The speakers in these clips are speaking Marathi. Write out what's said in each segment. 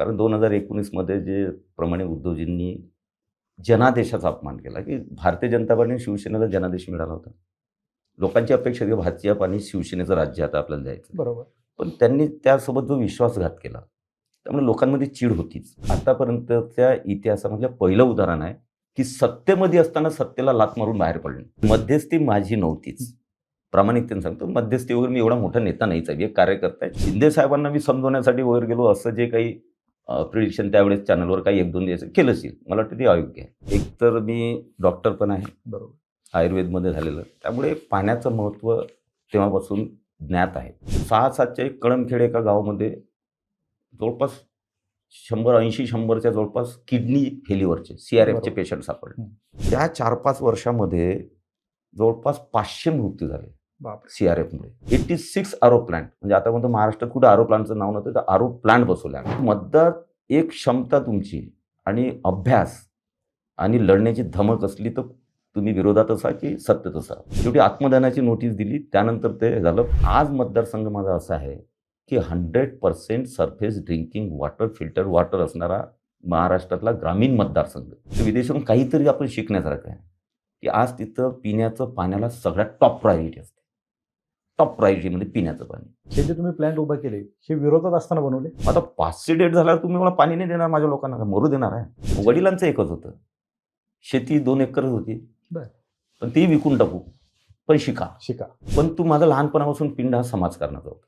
कारण 2019 मध्ये जे प्रमाणे उद्धवजींनी जनादेशाचा अपमान केला, की भारतीय जनता पार्टी आणि शिवसेनेला जनादेश मिळाला होता. लोकांची अपेक्षा होती भाजप आणि शिवसेनेचं राज्य आता आपल्याला द्यायचं. बरोबर. पण त्यांनी त्यासोबत जो विश्वासघात केला, त्यामुळे लोकांमध्ये चीड होतीच. आतापर्यंतच्या इतिहासामधलं पहिलं उदाहरण आहे, की सत्तेमध्ये असताना सत्तेला लाथ मारून बाहेर पडणे. मध्यस्थी माझी नव्हतीच. प्रामाणिकतेने सांगतो, मध्यस्थी वगैरे मी एवढा मोठा नेता नाहीच आहे. एक कार्यकर्ता आहे. शिंदे साहेबांना मी समजवण्यासाठी वगैरे गेलो, असं जे काही प्रिडिक्शन त्यावेळेस चॅनलवर काही 1-2 द्यायचं केलं असेल. मला वाटतं ते अयोग्य आहे. एकतर मी डॉक्टर पण आहे. बरोबर. आयुर्वेदमध्ये झालेलं. त्यामुळे पाण्याचं महत्त्व तेव्हापासून ज्ञात आहे. 6-7च्या एक कळमखेड एका गावामध्ये जवळपास 100-80-100च्या जवळपास किडनी फेल्युअरचे CRFचे बरोबर. पेशंट सापडले. त्या 4-5 वर्षामध्ये जवळपास 500 मृत्यू झाले बापरे. CRFमुळे. 86 आरो प्लांट, म्हणजे आता म्हणतो महाराष्ट्रात कुठे आरो प्लांटचं नाव नव्हतं, तर आरो प्लांट बसवल्या. मतदार एक क्षमता तुमची आणि अभ्यास आणि लढण्याची धमक असली तर तुम्ही विरोधात असा की सत्तेत असा. शेवटी आत्मदानाची नोटीस दिली, त्यानंतर ते झालं. आज मतदारसंघ माझा असा आहे की 100% surface drinking water, filter water असणारा महाराष्ट्रातला ग्रामीण मतदारसंघ. तर विदेशातून काहीतरी आपण शिकण्यासारखं आहे, की आज तिथं पिण्याचं पाण्याला सगळ्यात टॉप प्रायोरिटी असते. टॉप प्रायोरिटीमध्ये पिण्याचं पाणी. हे जे तुम्ही प्लॅन्ट उभा केले, हे विरोधात असताना बनवले? आता 500 डेट झाल्यावर तुम्ही मला पाणी नाही देणार माझ्या लोकांना, का मरू देणार आहे? वडिलांचं एकच होतं, शेती 2 एकरच होती. बरं. पण ती विकून टाकू, पण शिका. पण तू माझा लहानपणापासून पिंड हा समाजकारणाचा होता.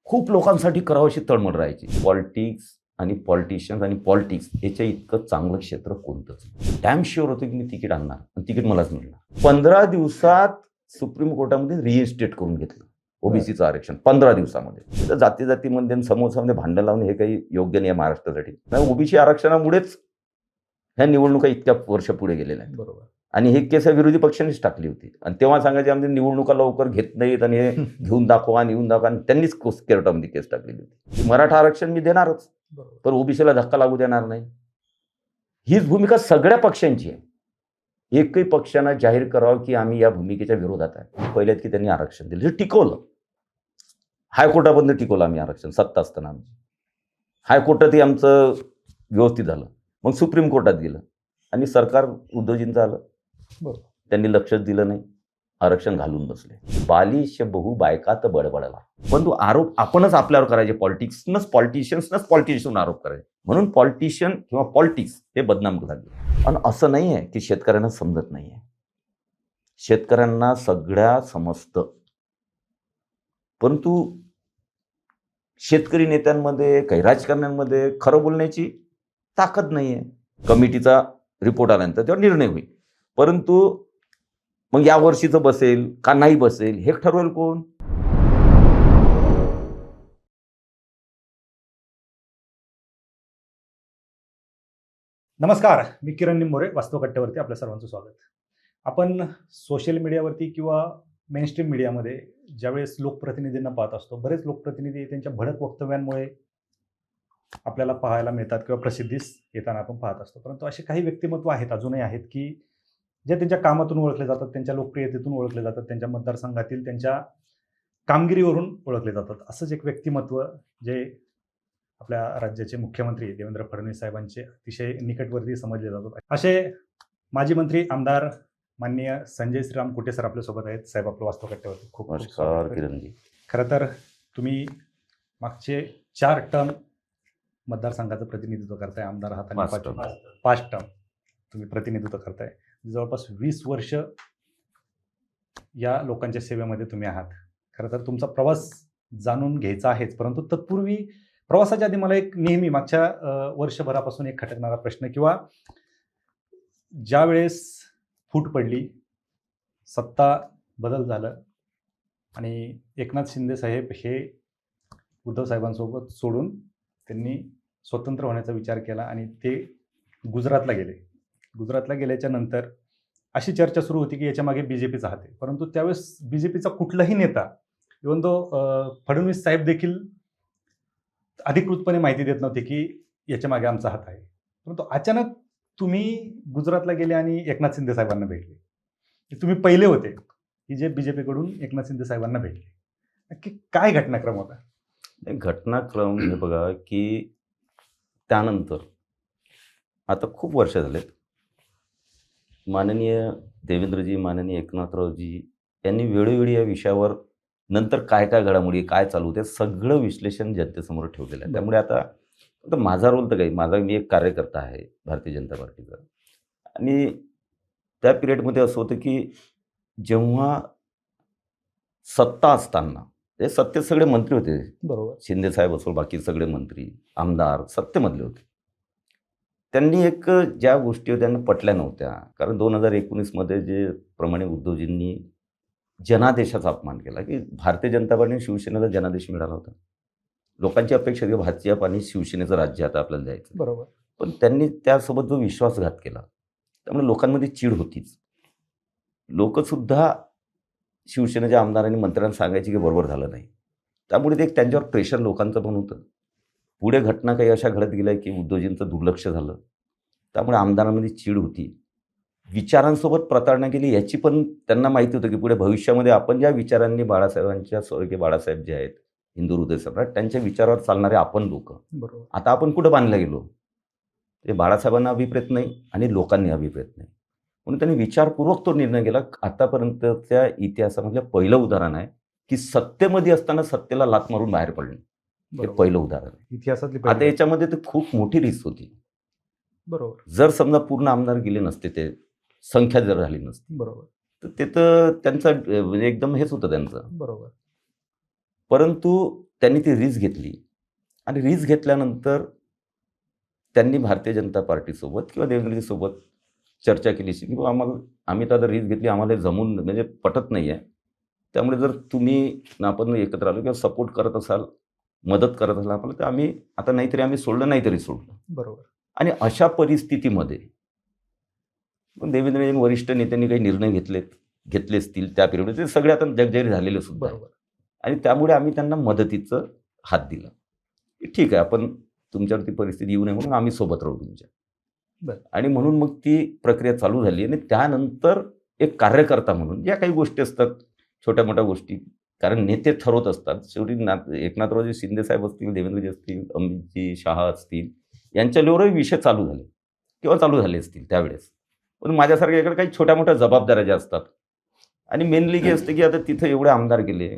खूप लोकांसाठी करावशी तळमळ राहायची. पॉलिटिक्स आणि पॉलिटिशियन्स आणि पॉलिटिक्स याच्या इतकं चांगलं क्षेत्र कोणतंच नाही. डॅम शुअर होतं की मी तिकीट आणणार आणि तिकीट मलाच मिळणार. 15 दिवसात सुप्रीम कोर्टामध्ये रिइन्स्टेट करून घेतलं ओबीसीचं आरक्षण. 15 दिवसामध्ये. तर जाती-जातीमध्ये समोसामध्ये भांडण लावणे हे काही योग्य नाही आहे महाराष्ट्रासाठी. ओबीसी आरक्षणामुळेच ह्या निवडणुका इतक्या वर्ष पुढे गेलेल्या आहेत. बरोबर. आणि हे केस विरोधी पक्षांनीच टाकली होती. आणि तेव्हा सांगायचे आमच्या निवडणुका लवकर घेत नाहीत आणि हे घेऊन दाखवा. आणि त्यांनीच कोर्टामध्ये केस टाकलेली होती. मराठा आरक्षण मी देणारच, पण ओबीसीला धक्का लागू देणार नाही. हीच भूमिका सगळ्या पक्षांची आहे. एकही पक्षानं जाहीर करावं की आम्ही या भूमिकेच्या विरोधात आहे. पहिल्यात की त्यांनी आरक्षण दिलं, हे टिकवलं. हायकोर्टापर्यंत टिकवलं आम्ही आरक्षण सत्ता असताना. आमची हायकोर्टातही आमचं व्यवस्थित झालं. मग सुप्रीम कोर्टात गेलं आणि सरकार उद्धवजींचं आलं. त्यांनी लक्षच दिलं नाही, आरक्षण घालून बसले. बालिश बहु बायकात बडबडला. पण तो आरोप आपणच आपल्यावर करायचे. पॉलिटिशियन्सनच आरोप करायचे. म्हणून पॉलिटिशियन किंवा पॉलिटिक्स हे बदनाम झाले. आणि असं नाही आहे की शेतकऱ्यांना समजत नाही आहे. शेतकऱ्यांना सगळ्या समजतं, परंतु शेतकरी नेत्यांमध्ये काही राजकारण्यांमध्ये खरं बोलण्याची ताकद नाही आहे. कमिटीचा रिपोर्ट आल्यानंतर त्यावर निर्णय होईल, परंतु मग या वर्षीचं बसेल का नाही बसेल हे ठरवेल कोण? नमस्कार, मी किरण निंबोरे. वास्तव कट्ट्यावरती आपल्या सर्वांचं स्वागत. आपण सोशल मीडियावरती किंवा मेनस्ट्रीम मीडियामध्ये ज्यावेळेस लोकप्रतिनिधींना पाहत असतो, बरेच लोकप्रतिनिधी त्यांच्या भडक वक्तव्यांमुळे आपल्याला पाहायला मिळतात किंवा प्रसिद्धीस येताना आपण पाहत असतो. परंतु असे काही व्यक्तिमत्व आहेत, अजूनही आहेत, की जे त्यांच्या कामातून ओळखले जातात, त्यांच्या लोकप्रियतेतून ओळखले जातात, त्यांच्या मतदारसंघातील त्यांच्या कामगिरीवरून ओळखले जातात. असंच एक व्यक्तिमत्व जे आपल्या राज्याचे मुख्यमंत्री देवेंद्र फडणवीस साहेबांचे अतिशय निकटवर्ती समजले जातात. असे माजी मंत्री आमदार माननीय संजय श्रीराम कुटे सर आपल्यासोबत आहेत. साहेब, आपलं वास्तव कट्ट्यावरती खूप खूप नमस्कार किरणजी. खरं तर तुम्ही मागचे 4 टर्म मतदारसंघाचं प्रतिनिधित्व करताय. आमदार आहात आणि 5 टर्म तुम्ही प्रतिनिधित्व करताय. जवळपास 20 वर्ष या लोकांच्या सेवेमध्ये तुम्ही आहात. खरं तर तुमचा प्रवास जाणून घ्यायचा आहेच, परंतु तत्पूर्वी प्रवासाच्या आधी मला एक नेहमी मागच्या वर्षभरापासून एक खटकणारा प्रश्न, किंवा ज्या वेळेस फूट पडली, सत्ता बदल झालं आणि एकनाथ शिंदे साहेब हे उद्धव साहेबांसोबत सोडून त्यांनी स्वतंत्र होण्याचा विचार केला आणि ते गुजरातला गेले. गुजरातला गेल्याच्या नंतर अशी चर्चा सुरू होती की याच्या मागे BJPचा हात आहे. परंतु त्यावेळेस BJPचा कुठलाही नेता, इव्हन तो फडणवीस साहेब देखील अधिकृतपणे माहिती देत नव्हते की याच्या मागे आमचा हात आहे. परंतु अचानक तुम्ही गुजरातला गेले आणि एकनाथ शिंदे साहेबांना भेटले. तुम्ही पहिले होते की जे BJPकडून एकनाथ शिंदे साहेबांना भेटले. नक्की काय घटनाक्रम होता? घटनाक्रम हे बघा की त्यानंतर आता खूप वर्ष झालेत, माननीय देवेंद्रजी, माननीय एकनाथरावजी यांनी वेळोवेळी या विषयावर नंतर काय काय घडामोडी, काय चालू होते, सगळं विश्लेषण जनतेसमोर ठेवलेलं आहे. त्यामुळे आता माझा रोल तर काही, मी एक कार्यकर्ता आहे भारतीय जनता पार्टीचा. आणि त्या पिरियडमध्ये असं होतं की जेव्हा सत्ता असताना, ते सत्तेत सगळे मंत्री होते, बरोबर. शिंदेसाहेब असो, बाकी सगळे मंत्री, आमदार सत्तेमधले होते. त्यांनी ज्या गोष्टी त्यांना पटल्या नव्हत्या, कारण 2019मध्ये जे प्रमाणे उद्धवजींनी जनादेशाचा अपमान केला, की भारतीय जनता पार्टी शिवसेनेला जनादेश मिळाला होता. लोकांची अपेक्षा होती की भाजप आणि शिवसेनेचं राज्य आता आपल्याला द्यायचं. बरोबर. पण त्यांनी त्यासोबत जो विश्वासघात केला, त्यामुळे लोकांमध्ये चीड होतीच. लोकसुद्धा शिवसेनेच्या आमदारांनी मंत्र्यांना सांगायची की बरोबर झालं नाही. त्यामुळे ते त्यांच्यावर प्रेशर लोकांचं पण होतं. पुढे घटना काही अशा घडत गेल्या की उद्धवजींचं दुर्लक्ष झालं. त्यामुळे आमदारांमध्ये चीड होती. विचारांसोबत प्रताडणा केली याची पण त्यांना माहिती होतं की पुढे भविष्यामध्ये आपण ज्या विचारांनी बाळासाहेबांच्या, स्वर्गीय बाळासाहेब जे आहेत हिंदू हृदय सम्राट, त्यांच्या विचारावर चालणारे आपण लोक, बरोबर. आता आपण कुठं बांधलं गेलो? ते बाळासाहेबांना अभिप्रेत नाही आणि लोकांनी अभिप्रेत नाही. म्हणून त्यांनी विचारपूर्वक तो निर्णय केला. आतापर्यंतच्या इतिहासामधलं पहिलं उदाहरण आहे की सत्तेमध्ये असताना सत्तेला लाथ मारून बाहेर पडणे. हे बरोबर. पहिलं उदाहरण आहे. इतिहासातली आता पहिली. याच्यामध्ये तर खूप मोठी रिस्क होती. बरोबर. जर समजा पूर्ण आमदार गेले नसते, ते संख्या जर झाली नसती, बरोबर. तर ते तर त्यांचं म्हणजे एकदम हेच होतं त्यांचं. बरोबर. परंतु त्यांनी ती रिस्क घेतली आणि रिस्क घेतल्यानंतर त्यांनी भारतीय जनता पार्टीसोबत किंवा देवेंद्रजीसोबत चर्चा केली की बाबा आम्ही तर आता रिस्क घेतली, आम्हाला हे जमून म्हणजे पटत नाही आहे. त्यामुळे जर तुम्ही आपण एकत्र आलो किंवा सपोर्ट करत असाल, मदत करत असाल आपल्याला, तर आम्ही आता नाहीतरी आम्ही सोडलं, नाहीतरी सोडलं. बरोबर. आणि अशा परिस्थितीमध्ये मग देवेंद्र वरिष्ठ नेत्यांनी काही निर्णय घेतले असतील त्या पिरियडमध्ये, ते सगळे आता जगजाहीर झालेले सुद्धा आहे. बरोबर. आणि त्यामुळे आम्ही त्यांना मदतीचं हात दिला की ठीक आहे, आपण तुमच्यावरती परिस्थिती येऊ नये म्हणून आम्ही सोबत राहू तुमच्या. बरं. आणि म्हणून मग ती प्रक्रिया चालू झाली. आणि त्यानंतर एक कार्यकर्ता म्हणून ज्या काही गोष्टी असतात, छोट्या मोठ्या गोष्टी, कारण नेते ठरवत असतात शेवटी. एकनाथरावजी शिंदेसाहेब असतील, देवेंद्रजी असतील, अमितजी शहा असतील, यांच्या लेवलवर विषय चालू झाले किंवा चालू झाले असतील त्यावेळेस. पण माझ्यासारख्याकडे काही छोट्या मोठ्या जबाबदाऱ्या ज्या असतात, आणि मेनली की असते की आता तिथं एवढे आमदार गेले,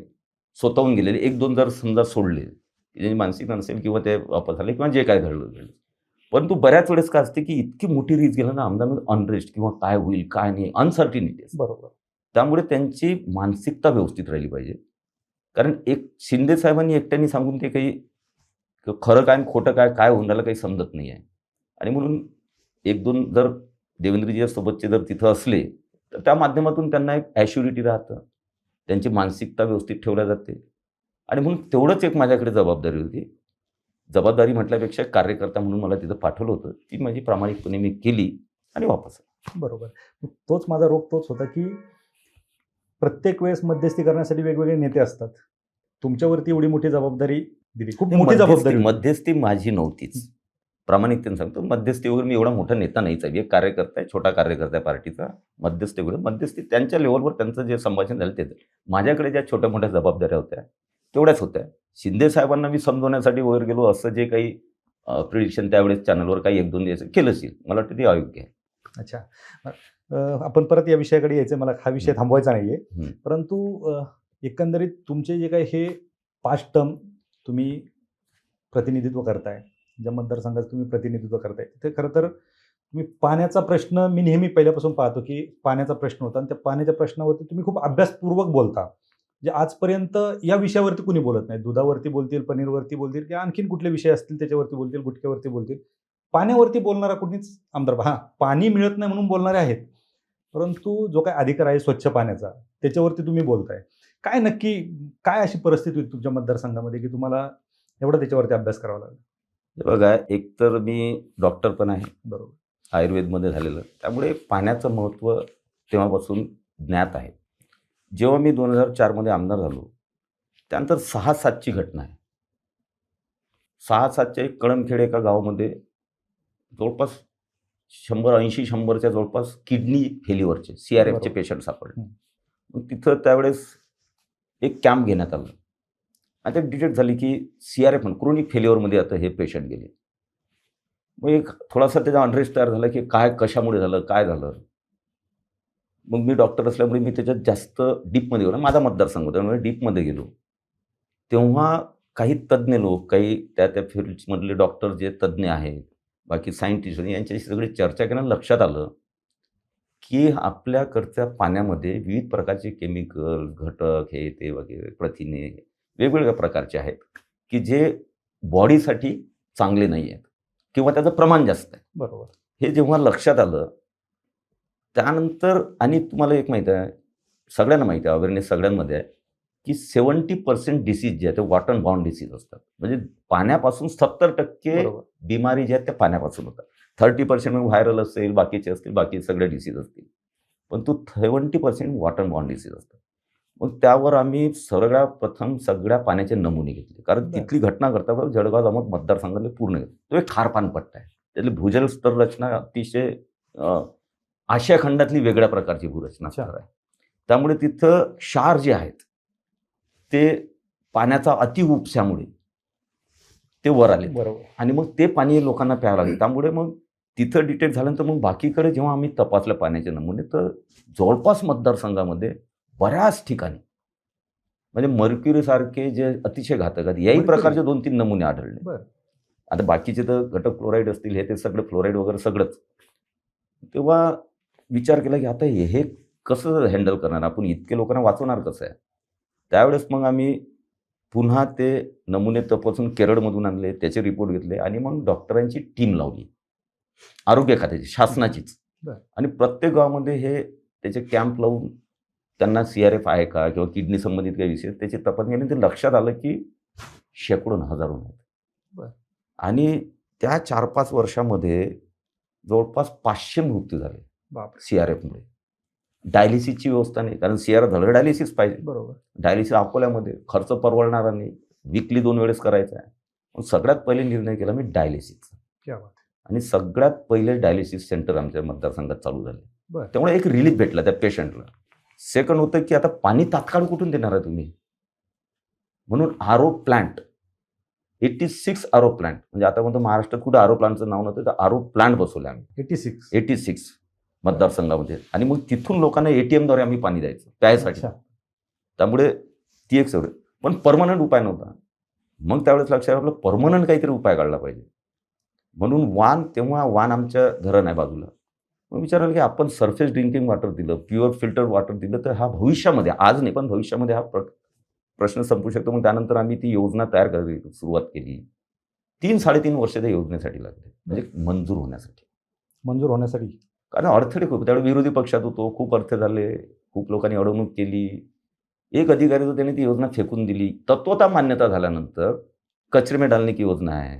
स्वतःहून गेलेले, एक दोन जर समजा सोडले, ज्यांची मानसिक नसेल किंवा ते वापस आले किंवा जे काय घडलं. परंतु बऱ्याच वेळेस काय असते की इतकी मोठी रिस्क गेलं ना, आमदारांमध्ये अनरेस्ट किंवा काय होईल काय नाही, अनसर्टिनिटी. बरोबर. त्यामुळे त्यांची मानसिकता व्यवस्थित राहिली पाहिजे. कारण एक शिंदे साहेबांनी एकट्याने सांगून ते काही खरं काय खोटं काय होऊन राहिलं काही समजत नाही आहे. आणि म्हणून एक दोन जर देवेंद्रजी सोबतचे जर तिथं असले, तर त्या माध्यमातून त्यांना एक ॲश्युरिटी राहतं, त्यांची मानसिकता व्यवस्थित ठेवल्या जाते. आणि म्हणून तेवढंच एक माझ्याकडे जबाबदारी होती. जबाबदारी म्हटल्यापेक्षा कार्यकर्ता म्हणून मला तिथं पाठवलं होतं, ती माझी प्रामाणिकपणे मी केली आणि वापस आलो. बरोबर. तोच माझा रोग तोच होता की प्रत्येक वेळेस मध्यस्थी करण्यासाठी वेगवेगळे नेते असतात. तुमच्यावरती एवढी मोठी जबाबदारी दिली, खूप मोठी जबाबदारी होती. मध्यस्थी माझी नव्हतीच. प्रामाणिकतेने सांगतो, मध्यस्थी वगैरे मी एवढा मोठा नेता नाहीच आहे. एक कार्यकर्ता आहे, छोटा कार्यकर्ता आहे पार्टीचा. मध्यस्थी त्यांच्या लेवलवर त्यांचं जे संभाषण झालं ते. माझ्याकडे ज्या छोट्या मोठ्या जबाबदाऱ्या होत्या तेवढ्याच होत्या. शिंदे साहेबांना मी समजवण्यासाठी वगैरे गेलो, असं जे काही प्रिडिक्शन त्यावेळेस चॅनलवर काही एक दोन द्यायचं केलं असेल, मला वाटतं ते अयोग्य आहे. अच्छा. आपण परत या विषयाकडे यायचं, मला हा विषय थांबवायचा नाहीये. परंतु एकंदरीत तुमचे जे काही हे 5 टर्म तुम्ही प्रतिनिधित्व करताय, ज्या मतदारसंघाचं तुम्ही प्रतिनिधित्व करताय, तिथे खरं तर तुम्ही पाण्याचा प्रश्न मी नेहमी पहिल्यापासून पाहतो की पाण्याचा प्रश्न होता आणि त्या पाण्याच्या प्रश्नावरती तुम्ही खूप अभ्यासपूर्वक बोलता. म्हणजे आजपर्यंत या विषयावरती कुणी बोलत नाही. दुधावरती बोलतील, पनीरवरती बोलतील किंवा आणखीन कुठले विषय असतील त्याच्यावरती बोलतील, गुटख्यावरती बोलतील. पाण्यावरती बोलणारा कुणीच आमदार, पाणी मिळत नाही म्हणून बोलणारे आहेत, परंतु जो काय अधिकार आहे स्वच्छ पाण्याचा त्याच्यावरती तुम्ही बोलताय. काय नक्की काय अशी परिस्थिती होती तुमच्या मतदारसंघामध्ये की तुम्हाला एवढा त्याच्यावरती अभ्यास करावा लागला? बघा, एक तर मी डॉक्टर पण आहे, बरोबर. आयुर्वेदमध्ये झालेलं, त्यामुळे पाण्याचं महत्त्व तेव्हापासून ज्ञात आहे. जेव्हा मी 2004मध्ये आमदार झालो, त्यानंतर 6-7ची घटना आहे. 6-7च्या एक कळमखेड एका गावामध्ये जवळपास 100-80-100च्या जवळपास किडनी फेल्युअरचे CRFचे बरोबर. पेशंट सापडले. मग तिथं त्यावेळेस एक कॅम्प घेण्यात आलं आणि ते डिटेक्ट झाली की CRF क्रोनिक फेल्युअरमध्ये आता हे पेशंट गेले. मग एक थोडासा त्याचा अनरेस्ट तयार झाला की काय कशामुळे झालं, काय झालं. मग मी डॉक्टर असल्यामुळे मी त्याच्यात जास्त डीपमध्ये गेलो. माझा मतदारसंघ होता त्यामुळे डीपमध्ये गेलो. तेव्हा काही तज्ज्ञ लोक, काही त्या त्या फील्ड्समधले डॉक्टर जे तज्ज्ञ आहेत, बाकी सायंटिस्ट यांच्याशी सगळी चर्चा केल्यानं लक्षात आलं, की आपल्याकडच्या पाण्यामध्ये विविध प्रकारचे केमिकल, घटक, हे ते वगैरे प्रथिने वेगवेगळ्या प्रकारचे आहेत, की जे बॉडीसाठी चांगले नाही आहेत किंवा त्याचं प्रमाण जास्त आहे. बरोबर. हे जेव्हा लक्षात आलं, त्यानंतर आणि तुम्हाला एक माहीत आहे, सगळ्यांना माहिती आहे, अवेअरनेस सगळ्यांमध्ये आहे, की 70% डिसीज जे आहेत ते वॉटर बॉर्न डिसीज असतात. म्हणजे पाण्यापासून 70% बरोबर. बिमारी ज्या आहेत त्या पाण्यापासून होतात. 30% मग व्हायरल असेल, बाकीचे असतील, बाकी सगळे डिसीज असतील. पण तो 70% वॉटर बॉर्न डिसीज असतात. मग त्यावर आम्ही सगळ्यात प्रथम सगळ्या पाण्याचे नमुने घेतले. कारण बरं. तिथली घटना घडता जळगाव जामोद मतदारसंघातले पूर्ण घेतले. तो एक खारपान पट्टा आहे. त्यातली भूजल स्तर रचना अतिशय आशिया खंडातली वेगळ्या प्रकारची भूरचना अच्छा. स्तर आहे. त्यामुळे तिथं क्षार जे आहेत ते पाण्याचा अतिउपशामुळे ते वर आले बरोबर. आणि मग ते पाणी लोकांना प्यावं लागले. त्यामुळे मग तिथं डिटेक्ट झाल्यानंतर मग बाकीकडे जेव्हा आम्ही तपासले पाण्याचे नमुने, तर जवळपास मतदारसंघामध्ये बऱ्याच ठिकाणी म्हणजे मर्क्युरीसारखे जे अतिशय घातक आहेत याही मर्क्युरी? प्रकारचे 2-3 नमुने आढळले. बरं. आता बाकीचे तर घटक फ्लोराईड असतील, हे ते सगळं फ्लोराईड वगैरे सगळंच. तेव्हा विचार केला की आता हे कसं हँडल करणार, आपण इतके लोकांना वाचवणार कसं आहे. त्यावेळेस मग आम्ही पुन्हा ते नमुने तपासून केरळमधून आणले, त्याचे रिपोर्ट घेतले आणि मग डॉक्टरांची टीम लावली, आरोग्य खात्याची, शासनाचीच. बरं. आणि प्रत्येक गावामध्ये हे त्याचे कॅम्प लावून त्यांना CRF आहे का किंवा किडनी संबंधित काही विषय त्याची तपासणी केली. ते लक्षात आलं की शेकडो हजारो आहेत. बरं. आणि त्या 4-5 वर्षामध्ये जवळपास 500 मृत्यू झाले बापरे. CRFमुळे. डायलिसिसची व्यवस्था नाही, कारण CRF झालं डायलिसिस पाहिजे. बरोबर. डायलिसिस अकोल्यामध्ये खर्च परवडणारा नाही, वीकली 2 वेळेस करायचा आहे. मग सगळ्यात पहिले निर्णय केला मी डायलिसिसचा. क्या बात. आणि सगळ्यात पहिले डायलिसिस सेंटर आमच्या मतदारसंघात चालू झाले. बरं. त्यामुळे एक रिलीफ भेटला त्या पेशंटला. सेकंड होतं की आता पाणी तात्काळ कुठून देणार आहे तुम्ही, म्हणून RO प्लांट 86 RO प्लांट, म्हणजे आता म्हणतो महाराष्ट्रात कुठे RO प्लांटचं नाव नव्हतं, तर RO प्लांट बसवले आम्ही 86 मतदारसंघामध्ये. आणि मग तिथून लोकांना ATMद्वारे आम्ही पाणी द्यायचं प्यायसाठी. अच्छा. त्यामुळे ती एक सवय, पण परमनंट उपाय नव्हता. मग त्यावेळेस लक्षात आलं परमनंट काहीतरी उपाय काढला पाहिजे. म्हणून तेव्हा वान आमच्या धरण आहे बाजूला. मग विचारायला की आपण सरफेस ड्रिंकिंग वॉटर दिलं, प्युअर फिल्टर वॉटर दिलं, तर हा भविष्यामध्ये, आज नाही पण भविष्यामध्ये हा प्रश्न संपू शकतो. मग त्यानंतर आम्ही ती योजना तयार करायला सुरुवात केली. 3-3.5 वर्ष त्या योजनेसाठी लागले, म्हणजे मंजूर होण्यासाठी. कारण अडथळे खूप, त्यावेळी विरोधी पक्षात होतो, खूप अर्थ झाले, खूप लोकांनी अडवणूक केली. एक अधिकारी होता, त्याने ती योजना फेकून दिली. तत्वता मान्यता झाल्यानंतर कचरे में डालने की योजना आहे,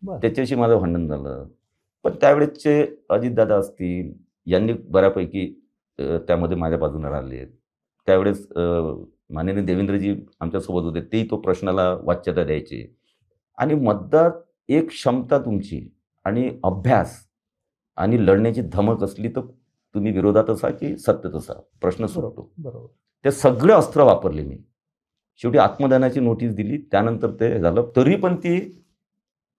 त्याच्याशी माझं भांडण झालं. पण त्यावेळेसचे अजितदादा असतील, यांनी बऱ्यापैकी त्यामध्ये माझ्या बाजूने राहिले. त्यावेळेस माननीय देवेंद्रजी आमच्यासोबत होते, तेही तो प्रश्नाला वाच्यता द्यायचे. आणि मतदार एक क्षमता तुमची आणि अभ्यास आणि लढण्याची धमक असली तर तुम्ही विरोधात असा की सत्तेत असा, प्रश्न सुटतो. बरोबर. ते सगळे अस्त्र वापरले मी. शेवटी आत्मदानाची नोटीस दिली, त्यानंतर ते झालं. तरी पण ती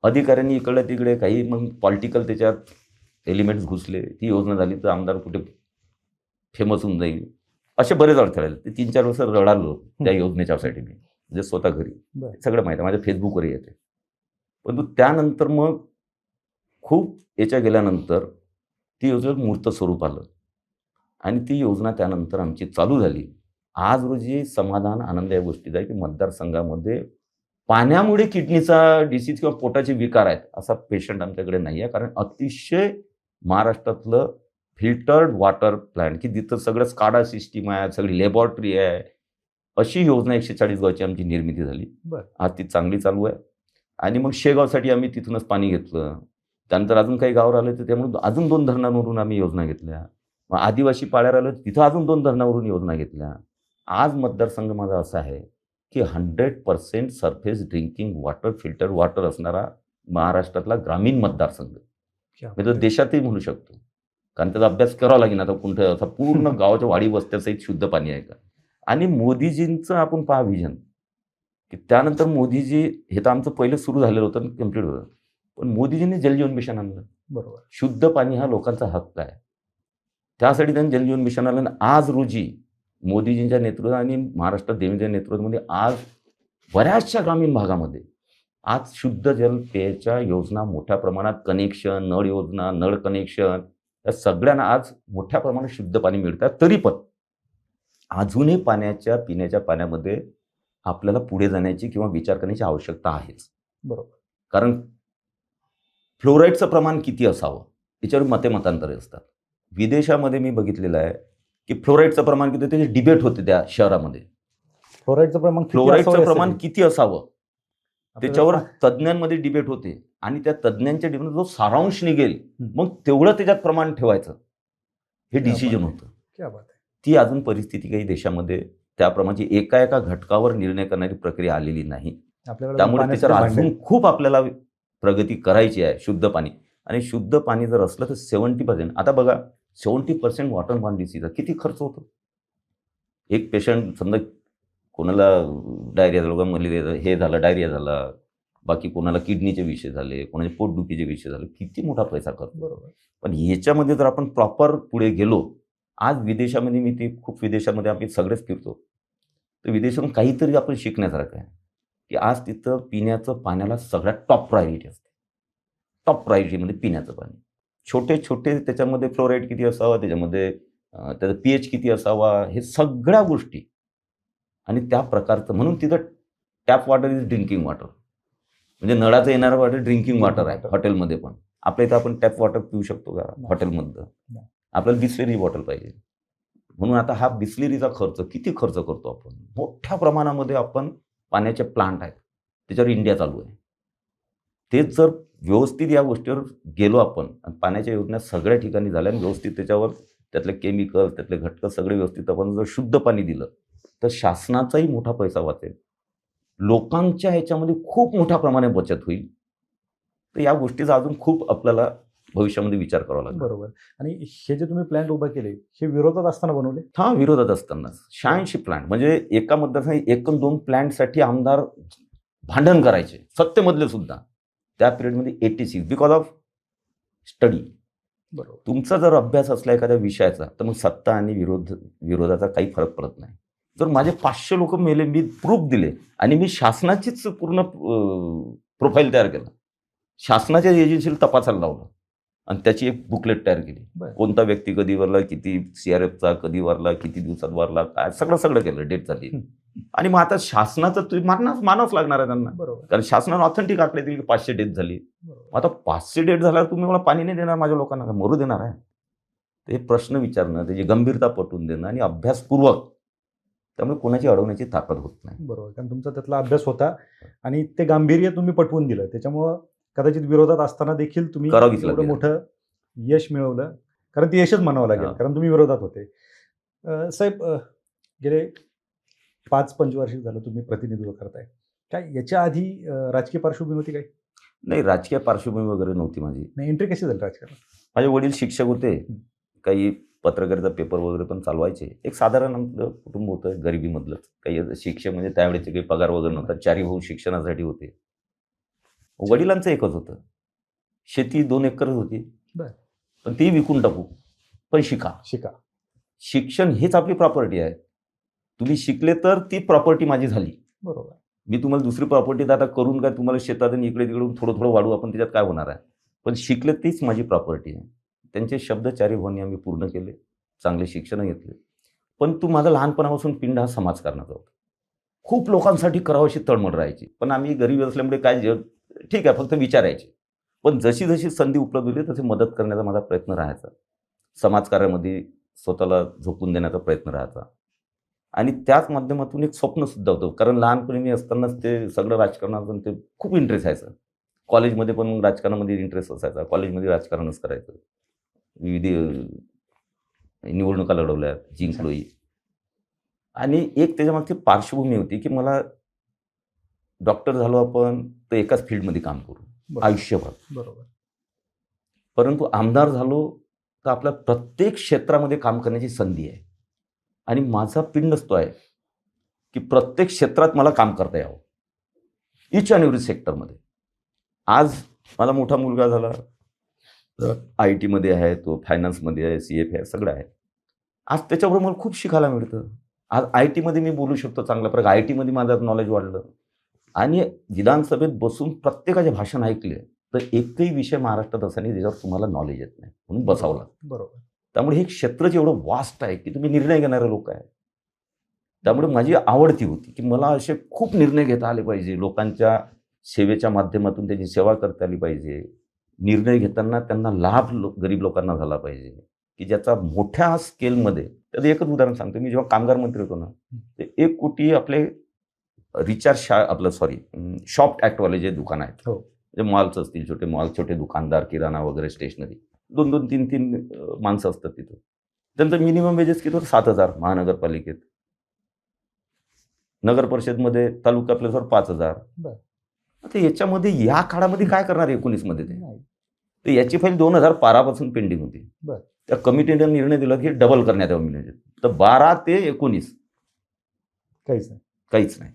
अधिकाऱ्यांनी इकडे तिकडे काही मग पॉलिटिकल त्याच्यात एलिमेंट्स घुसले. ती योजना झाली तर आमदार कुठे फेमस होऊन जाईल, असे बरेच अडथळे आले. ते 3-4 वर्ष रडालो त्या योजनेच्यासाठी मी, म्हणजे स्वतः घरी. सगळं माहिती आहे, माझ्या फेसबुकवरही येते. परंतु त्यानंतर मग खूप याच्या गेल्यानंतर ती योजना मूर्त स्वरूप आलं आणि ती योजना त्यानंतर आमची चालू झाली. आज रोजी समाधान, आनंद या गोष्टीचा आहे की मतदारसंघामध्ये पाण्यामुळे किडनीचा डिसीज किंवा पोटाचे विकार आहेत असा पेशंट आमच्याकडे नाही आहे. कारण अतिशय महाराष्ट्रातलं फिल्टर्ड वॉटर प्लांट, की तिथं सगळं स्काडा सिस्टीम आहे, सगळी लॅबॉरेटरी आहे, अशी योजना 140 गावची आमची निर्मिती झाली. आज ती चांगली चालू आहे. आणि मग शेगावसाठी आम्ही तिथूनच पाणी घेतलं. त्यानंतर अजून काही गाव राहिले तर त्यामुळे अजून 2 धरणांवरून आम्ही योजना घेतल्या. मग आदिवासी पाड्या राहिलं तिथं अजून 2 धरणावरून योजना घेतल्या. आज मतदारसंघ माझा असा आहे की 100% surface drinking water, filter water असणारा महाराष्ट्रातला ग्रामीण मतदारसंघ, म्हणजे देशातही म्हणू शकतो. कारण त्याचा अभ्यास करावा लागेल. आता कुठं असा पूर्ण गावाच्या वाडी वस्त्यासहित शुद्ध पाणी आहे का. आणि मोदीजींचं आपण पहा विजन, की त्यानंतर मोदीजी, हे तर आमचं पहिलं सुरू झालेलं होतं, कम्प्लीट होतं. पण मोदीजींनी जलजीवन मिशन आणलं. बरोबर. शुद्ध पाणी हा लोकांचा हक्क आहे. त्यासाठी त्यांनी जलजीवन मिशन आणलं आणि आज रोजी मोदीजींच्या नेतृत्वात आणि महाराष्ट्रात देवेंद्र नेतृत्वामध्ये आज बऱ्याचशा ग्रामीण भागामध्ये आज शुद्ध जल पेयच्या योजना मोठ्या प्रमाणात कनेक्शन, नळ योजना, नळ कनेक्शन या सगळ्यांना आज मोठ्या प्रमाणात शुद्ध पाणी मिळतात. तरी पण अजूनही पिण्याच्या पाण्यामध्ये आपल्याला पुढे जाण्याची किंवा विचार करण्याची आवश्यकता आहेच. बरोबर. कारण फ्लोराईडचं प्रमाण किती असावं याच्यावर मतांतरे असतात. विदेशामध्ये मी बघितलेलं आहे की फ्लोराईडचं प्रमाण किती, त्याची डिबेट होते त्या शहरामध्ये. फ्लोराईडचं प्रमाण किती असावं त्याच्यावर तज्ज्ञांमध्ये डिबेट होते आणि त्या तज्ज्ञांच्या डिबेट जो सारांश निघेल मग तेवढं त्याच्यात प्रमाण ठेवायचं हे डिसिजन होतं. ती अजून परिस्थिती काही देशामध्ये त्याप्रमाणे एका घटकावर निर्णय करण्याची प्रक्रिया आलेली नाही. त्यामुळे त्याच्यावर अजून खूप आपल्याला प्रगती करायची आहे. शुद्ध पाणी आणि शुद्ध पाणी जर असलं तर 70%. आता बघा 70% वॉटर बॉर्न डिसीज किती खर्च होतो. एक पेशंट समजा कोणाला डायरिया झाला, मलेरिया हे झालं, डायरिया झाला, बाकी कोणाला किडनीचे विषय झाले, कोणाचे पोटदुखीचे विषय झाले, किती मोठा पैसा खर्च. बरोबर. पण याच्यामध्ये जर आपण प्रॉपर पुढे गेलो, आज विदेशामध्ये मी खूप विदेशामध्ये आम्ही सगळेच फिरतो, तर विदेशातून काहीतरी आपण शिकण्यासारखं आहे की आज तिथं पिण्याचं पाण्याला सगळ्यात टॉप प्रायोरिटी असते. टॉप प्रायोरिटीमध्ये पिण्याचं पाणी. छोटे त्याच्यामध्ये फ्लोराईड किती असावा, त्याच्यामध्ये त्याचा pH किती असावा, हे सगळ्या गोष्टी आणि त्या प्रकारचं. म्हणून तिथं tap water is drinking water, म्हणजे नळाचं येणारं वॉटर ड्रिंकिंग वॉटर आहे. हॉटेलमध्ये पण आपल्या इथं आपण टॅप वॉटर पिऊ शकतो का हॉटेलमधलं? आपल्याला बिस्लेरी बॉटल पाहिजे. म्हणून आता हा बिस्लेरीचा किती खर्च करतो आपण. मोठ्या प्रमाणामध्ये आपण पाण्याचे प्लांट आहेत त्याच्यावर इंडिया चालू आहे. तेच जर व्यवस्थित या गोष्टीवर गेलो आपण आणि पाण्याच्या योजना सगळ्या ठिकाणी झाल्या आणि व्यवस्थित त्याच्यावर त्यातले केमिकल त्यातले घटक सगळे व्यवस्थित आपण जर शुद्ध पाणी दिलं तर शासनाचाही मोठा पैसा वाचेल, लोकांच्या ह्याच्यामध्ये खूप मोठ्या प्रमाणात बचत होईल. तर या गोष्टीचा अजून खूप आपल्याला भविष्यामध्ये विचार करावा लागेल. बरोबर. आणि हे जे तुम्ही प्लॅन्ट उभा केले हे विरोधात असताना बनवले? हा, विरोधात असताना 86 प्लांट, म्हणजे एका मतदारसंघात 1-2 प्लांटसाठी आमदार भांडण करायचे, सत्तेमधले सुद्धा. त्या पिरियडमध्ये 86 बिकॉज ऑफ स्टडी. बरोबर. तुमचा जर अभ्यास असला एखाद्या विषयाचा तर मग सत्ता आणि विरोधाचा काही फरक पडत नाही. जर माझे 500 लोक मेले, मी प्रूफ दिले आणि मी शासनाचीच पूर्ण प्रोफाईल तयार केला, शासनाच्या एजन्सीला तपासायला लावलं आणि त्याची एक बुकलेट तयार केली. कोणता व्यक्ती कधी वरला, किती CRFचा कधी वरला, किती दिवसात वरला, काय सगळं केलं, डेट झाली. आणि मग आता शासनाचं तुम्ही मानावंच लागणार आहे त्यांना. बरोबर. कारण शासनाने ऑथेंटिक आकडे दिले की 500 डेथ झाली. आता 500 डेथ झाल्यावर तुम्ही मला पाणी नाही देणार माझ्या लोकांना, का मरू देणार आहे? ते प्रश्न विचारणं, त्याची गंभीरता पटवून देणं आणि अभ्यासपूर्वक, त्यामुळे कोणाची अडवण्याची ताकद होत नाही. बरोबर. कारण तुमचा त्यातला अभ्यास होता आणि ते गांभीर्य तुम्ही पटवून दिलं, त्याच्यामुळं कदाचित विरोधात असताना देखील तुम्ही एवढं मोठं यश मिळवलं. कारण ते यशच म्हणावं लागेल, कारण तुम्ही विरोधात होते. साहेब, गेले 5-25 वर्ष झालं तुम्ही प्रतिनिधित्व करताय. काय याच्या आधी राजकीय पार्श्वभूमी होती काही? नाही, राजकीय पार्श्वभूमी वगैरे नव्हती माझी. नाही, एंट्री कशी झाली राजकारणात? माझे वडील शिक्षक होते, काही पत्रकारिता पेपर वगैरे पण चालवायचे. एक साधारण आमचं कुटुंब होतं, गरिबीमधलंच. काही शिक्षक म्हणजे त्यावेळेचे काही पगार वगैरे नव्हता. 4 भाऊ शिक्षणासाठी होते. वडिलांचं एकच होतं, शेती 2 एकरच होती, पण ती विकून टाकू, पण शिका. शिक्षण हेच आपली प्रॉपर्टी आहे. तुम्ही शिकले तर ती प्रॉपर्टी माझी झाली. बरोबर. मी तुम्हाला दुसरी प्रॉपर्टी आता करून काय तुम्हाला शेतात इकडे तिकडून थोडं वाढू आपण, त्याच्यात काय होणार आहे? पण शिकले तीच माझी प्रॉपर्टी आहे. त्यांचे शब्द 4 भावांनी आम्ही पूर्ण केले, चांगले शिक्षण घेतले. पण तू माझा लहानपणापासून पिंड हा समाजकारणाचा होता. खूप लोकांसाठी करावशी तळमळ राहायची, पण आम्ही गरीब असल्यामुळे काय ठीक आहे फक्त विचारायचे. पण जशी संधी उपलब्ध होती तशी मदत करण्याचा माझा प्रयत्न राहायचा. समाजकार्यामध्ये स्वतःला झोकून देण्याचा प्रयत्न राहायचा आणि त्याच माध्यमातून एक स्वप्न सुद्धा होतं. कारण लहानपणी मी असतानाच ते सगळं राजकारणातून ते खूप इंटरेस्ट यायचा. कॉलेजमध्ये पण मग राजकारणामध्ये इंटरेस्ट असायचा. कॉलेजमध्ये राजकारणच करायचं. विविध निवडणुका लढवल्या, जिंकलोही. आणि एक त्याच्यामागची पार्श्वभूमी होती की मला डॉक्टर झालो आपण तर एकाच फील्डमध्ये काम करू आयुष्यभर. बरोबर. परंतु आमदार झालो तर आपल्या प्रत्येक क्षेत्रामध्ये काम करण्याची संधी आहे आणि माझा पिंडच तो आहे की प्रत्येक क्षेत्रात मला काम करता यावं, इच अँड एव्हरी सेक्टरमध्ये. आज माझा मोठा मुलगा झाला तर IT मध्ये आहे, तो फायनान्समध्ये आहे, CFA आहे, सगळं आहे. आज त्याच्याबरोबर मला खूप शिकायला मिळतं. आज IT मध्ये मी बोलू शकतो चांगल्या प्रकारे. IT मध्ये माझं नॉलेज वाढलं आणि विधानसभेत बसून प्रत्येकाचे भाषण ऐकले तर एकही विषय महाराष्ट्रात असा नाही ज्याच्यावर तुम्हाला नॉलेज येत नाही म्हणून बसावं लागतं. बरोबर. त्यामुळे हे क्षेत्र जेवढं वास्ट आहे की तुम्ही निर्णय घेणारे लोक आहे. त्यामुळे माझी आवड ती होती की मला असे खूप निर्णय घेता आले पाहिजे. लोकांच्या सेवेच्या माध्यमातून त्याची सेवा करता आली पाहिजे. निर्णय घेताना त्यांना लाभ गरीब लोकांना झाला पाहिजे की ज्याचा मोठ्या स्केलमध्ये. त्याचं एकच उदाहरण सांगतो. मी जेव्हा कामगार मंत्री होतो ना ते 1 कोटी आपले रिचार्ज आपलं शॉप ॲक्टवाले जे दुकान आहेत, हो. म्हणजे मॉल्स असतील, छोटे मॉल, छोटे दुकानदार, किराणा वगैरे, स्टेशनरी, 2-2, 3-3 माणसं असतात तिथं. त्यांचं मिनिमम वेजेस किती होतं? 7,000 महानगरपालिकेत. नगर परिषदमध्ये तालुका आपल्यासवर 5,000. बरं. आता याच्यामध्ये या काळामध्ये काय करणार 19 मध्ये ते? नाही. तर याची फाईल 2012 पासून पेंडिंग होती. बरं. त्या कमिटीने निर्णय दिला की डबल करण्यात यावं म्हणजे. तर 12 ते 19 काहीच नाही. काहीच नाही.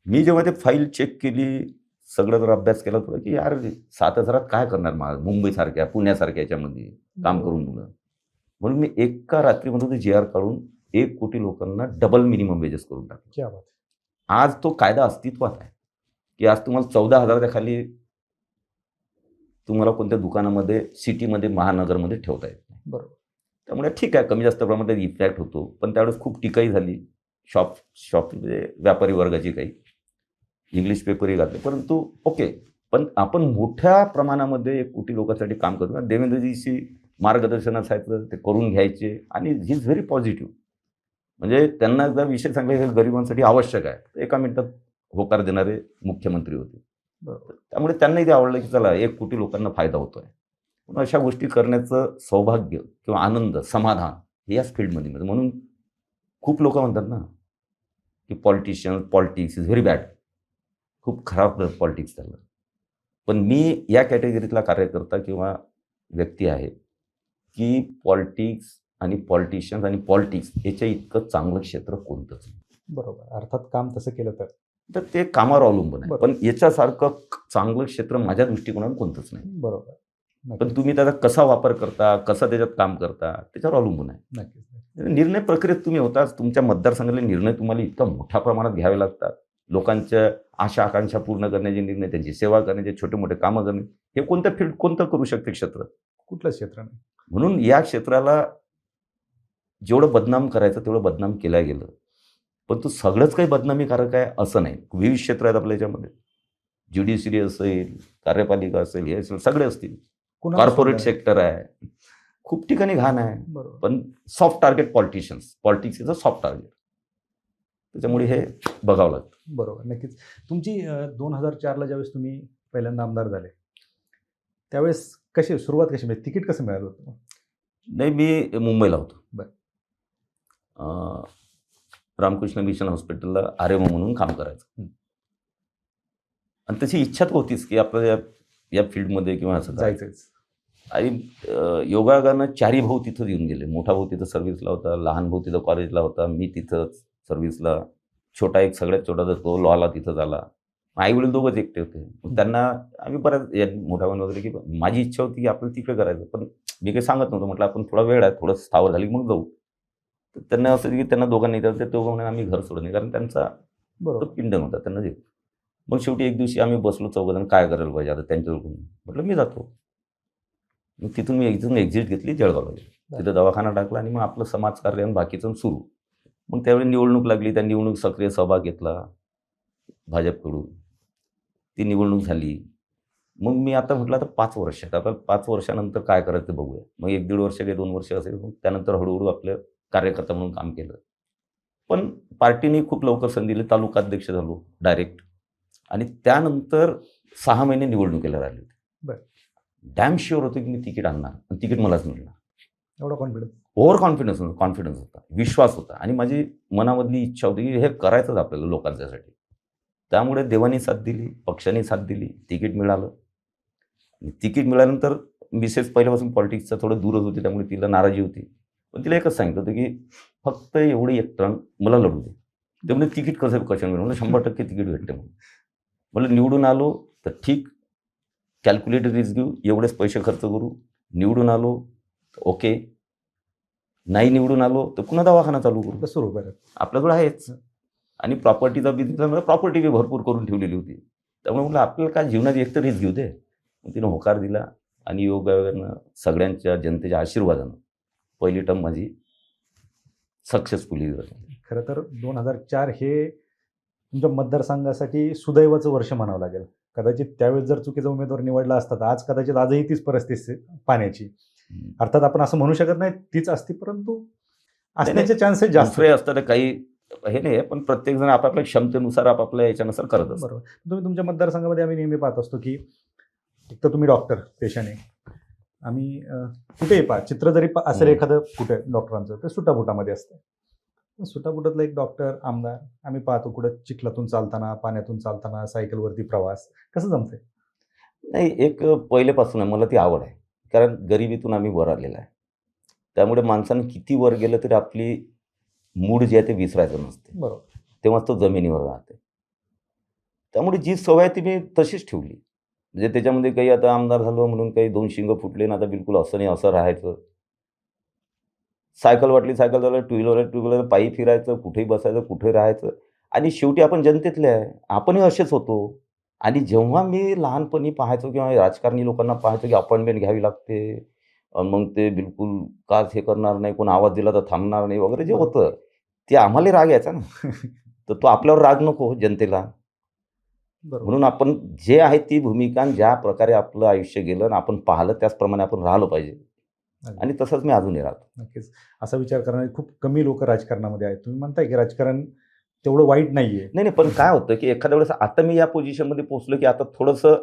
मी जेव्हा ते फाईल चेक केली, सगळं जर अभ्यास केला थोडं की यार 7,000 काय करणार मुंबईसारख्या, पुण्यासारख्या याच्यामध्ये काम करून मुलं. म्हणून मी एका रात्रीमध्ये ते GR काढून 1 कोटी लोकांना डबल मिनिमम वेजेस करून टाकले. क्या बात. आज तो कायदा अस्तित्वात आहे की आज तुम्हाला 14,000च्या खाली तुम्हाला कोणत्या दुकानामध्ये, सिटीमध्ये, महानगरमध्ये ठेवता येत नाही. बरोबर. त्यामुळे ठीक आहे, कमी जास्त प्रमाणात इफेक्ट होतो. पण त्यावेळेस खूप टीकाही झाली. शॉप म्हणजे व्यापारी वर्गाची काही इंग्लिश पेपरही घातले. परंतु ओके, पण आपण मोठ्या प्रमाणामध्ये 1 कोटी लोकांसाठी काम करतो. देवेंद्रजीशी मार्गदर्शन असायचं, ते करून घ्यायचे आणि ही इज व्हेरी पॉझिटिव्ह. म्हणजे त्यांना जर विषय सांगले हे गरिबांसाठी आवश्यक आहे तर एका मिनिटात होकार देणारे मुख्यमंत्री होते. बरोबर. त्यामुळे त्यांनाही ते आवडलं की चला 1 कोटी लोकांना फायदा होतोय. म्हणून अशा गोष्टी करण्याचं सौभाग्य किंवा आनंद, समाधान हे याच फील्डमध्ये मिळतं. म्हणून खूप लोक म्हणतात ना की पॉलिटिक्स इज व्हेरी बॅड. खूप खराब पॉलिटिक्स झालं. पण मी या कॅटेगरीतला कार्यकर्ता किंवा व्यक्ती आहे की पॉलिटिक्स आणि पॉलिटिशियन्स आणि पॉलिटिक्स याच्या इतकं चांगलं क्षेत्र कोणतंच नाही. बरोबर. अर्थात काम तसं केलं तर ते कामावर अवलंबून आहे. बरोबर. पण याच्यासारखं चांगलं क्षेत्र माझ्या दृष्टिकोनातून कोणतंच नाही. बरोबर. पण तुम्ही त्याचा कसा वापर करता, कसं त्याच्यात काम करता त्याच्यावर अवलंबून आहे. नक्कीच. निर्णय प्रक्रियेत तुम्ही होताच. तुमच्या मतदारसंघातले निर्णय तुम्हाला इतका मोठ्या प्रमाणात घ्यावे लागतात. लोकांच्या आशा आकांक्षा पूर्ण करण्याचे निर्णय, त्यांची सेवा करण्याचे, छोटे मोठे कामं करणे, हे कोणतं करू शकते क्षेत्र? कुठलं क्षेत्र नाही. म्हणून या क्षेत्राला जेवढं बदनाम करायचं तेवढं बदनाम केलं गेलं. पण तो सगळंच काही बदनामीकारक आहे असं नाही. विविध क्षेत्र आहेत आपल्या याच्यामध्ये. ज्युडिशियरी असेल, कार्यपालिका असेल, हे असेल, सगळे असतील. कॉर्पोरेट सेक्टर आहे. खूप ठिकाणी घाण आहे. बरोबर. पण soft target politicians. Politics is a soft target. त्याच्यामुळे हे बघावं लागतं. बरोबर. नक्कीच. तुमची 2004ला ज्यावेळेस तुम्ही पहिल्यांदा आमदार झाले त्यावेळेस सुरुवात कशी म्हणजे तिकीट कसं मिळालं होतं? नाही, मी मुंबईला होतो. बरं. रामकृष्ण मिशन हॉस्पिटलला RMO म्हणून काम करायचं. आणि तशी इच्छा तर होतीच की आपल्या या फील्डमध्ये किंवा असं जायचंच. आणि योगायोगानं 4ही भाऊ तिथं येऊन गेले. मोठा भाऊ तिथं सर्व्हिसला होता, लहान भाऊ तिथं कॉलेजला होता, मी तिथंच सर्व्हिसला, छोटा एक सगळ्यात छोटा तर तो लॉला तिथं झाला. आई वडील दोघंच एकटे होते. मग त्यांना आम्ही बऱ्याच मोठा भाऊ वगैरे की माझी इच्छा होती की आपल्याला तिकडे करायचं. पण मी काही सांगत नव्हतं. म्हटलं आपण थोडा वेळ आहे, थोडं स्थावर झाली की मग जाऊ. तर त्यांना असं की त्यांना दोघांनी ते दोघं आम्ही घर सोडलं नाही, कारण त्यांचा तो पिंडन होता त्यांना जे. मग शेवटी एक दिवशी आम्ही बसलो चौघजण, काय करायला पाहिजे आता त्यांच्याकडून. म्हटलं मी जातो. मग तिथून मी एक्झिट घेतली, जळगावला गेलो. तिथं दवाखाना टाकला आणि मग आपलं समाजकार्य आणि बाकीचं सुरू. मग त्यावेळी निवडणूक लागली. त्या निवडणूक सक्रिय सहभाग घेतला भाजपकडून. ती निवडणूक झाली. मग मी आता म्हटलं आता 5 वर्ष आता 5 वर्षानंतर काय करायचं ते बघूया. मग 1-1.5 वर्ष काही 2 वर्ष असेल. मग त्यानंतर हळूहळू आपलं कार्यकर्ता म्हणून काम केलं. पण पार्टीने खूप लवकर संधी दिली. तालुकाध्यक्ष झालो डायरेक्ट. आणि त्यानंतर 6 महिने निवडणुकीला राहिले होते. बरं. डॅम शुअर होतो की मी तिकीट आणणार आणि तिकीट मलाच मिळणार. एवढा कॉन्फिडन्स? ओव्हर कॉन्फिडन्स होता, विश्वास होता आणि माझी मनामधली इच्छा होती की हे करायचंच आपल्याला लोकांच्यासाठी. त्यामुळे देवानी साथ दिली, पक्षाने साथ दिली, तिकीट मिळालं. आणि तिकीट मिळाल्यानंतर मिसेस पहिल्यापासून पॉलिटिक्सचा थोडं दूरच होती, त्यामुळे तिला नाराजी होती. पण तिला एकच सांगितलं होतं की फक्त एवढी एक टर्न मला लढू दे. ते म्हणजे तिकीट कशाने मिळणार? 100% तिकीट भेटते म्हणून. मला निवडून आलो तर ठीक, कॅल्क्युलेटेड रिस्क घेऊ, एवढेच पैसे खर्च करू, निवडून आलो ओके, नाही निवडून आलो तर पुन्हा दवाखाना चालू करू. सुरू करा. आपल्याकडे आहेच. आणि प्रॉपर्टीचा बिझनेस, प्रॉपर्टी बी भरपूर करून ठेवलेली होती. त्यामुळे म्हटलं आपल्याला काय जीवनात एक तर रिस्क घेऊ दे. तिनं होकार दिला आणि योगायोगानं सगळ्यांच्या जनतेच्या आशीर्वादानं पहिली टर्म माझी सक्सेसफुली झाली. खरं तर 2004 हे तुमच्या मतदारसंघासाठी सुदैवाचं वर्ष म्हणावं लागेल. कदाचित त्यावेळेस जर चुकीचा उमेदवार निवडला असता तर आज कदाचित आजही तीच परिस्थिती पाण्याची. अर्थात आपण असं म्हणू शकत नाही तीच असती, परंतु असण्याचे चान्सेस जास्त दुसरे असतात काही हे नाही, पण प्रत्येक जण आपापल्या क्षमतेनुसार आपापल्या याच्यानुसार करत असतो. बरोबर. तुम्ही तुमच्या मतदारसंघामध्ये आम्ही नेहमी पाहत असतो की एक तर तुम्ही डॉक्टर पेशाने, आम्ही कुठेही पहा चित्र जरी असेल एखादं कुठे डॉक्टरांचं ते सुटाफुटामध्ये असतं. सुटाफुटातला एक डॉक्टर आमदार आम्ही पाहतो कुठं चिखलातून चालताना, पाण्यातून चालताना, सायकलवरती प्रवास कसं जमते? नाही, एक पहिलेपासून मला ती आवड आहे, कारण गरिबीतून आम्ही वर आलेला आहे. त्यामुळे माणसानं किती वर गेलं तरी आपली मूड जे आहे ते विसरायचं नसते. बरोबर. तेव्हा तो जमिनीवर राहते. त्यामुळे जी सवय आहे ती मी तशीच ठेवली. म्हणजे त्याच्यामध्ये काही आता आमदार झालो म्हणून काही 2 शिंग फुटले ना, आता बिलकुल असं नाही, असं राहायचं. सायकल वाटली सायकल झालं, टू व्हीलर पायी फिरायचं, कुठेही बसायचं, कुठे राहायचं. आणि शेवटी आपण जनतेतले आहे, आपणही असेच होतो. आणि जेव्हा मी लहानपणी पाहायचो किंवा राजकारणी लोकांना पाहायचो की अपॉइंटमेंट घ्यावी लागते, मग ते बिलकुल काच हे करणार नाही, कोण आवाज दिला तर थांबणार नाही वगैरे जे होतं ते आम्हाला राग यायचा ना. तर तो आपल्यावर राग नको जनतेला. म्हणून आपण जे आहे ती भूमिका ज्या प्रकारे आपलं आयुष्य गेलं आणि आपण पाहिलं त्याचप्रमाणे आपण राहिलो पाहिजे. आणि तसंच मी अजूनही राहतो. नक्कीच. असा विचार करणारे खूप कमी लोक राजकारणामध्ये आहेत. तुम्ही म्हणताय की राजकारण तेवढं वाईट नाहीये. नाही, पण काय होतं की एखाद्या वेळेस आता मी या पोझिशनमध्ये पोहोचलो की आता थोडंसं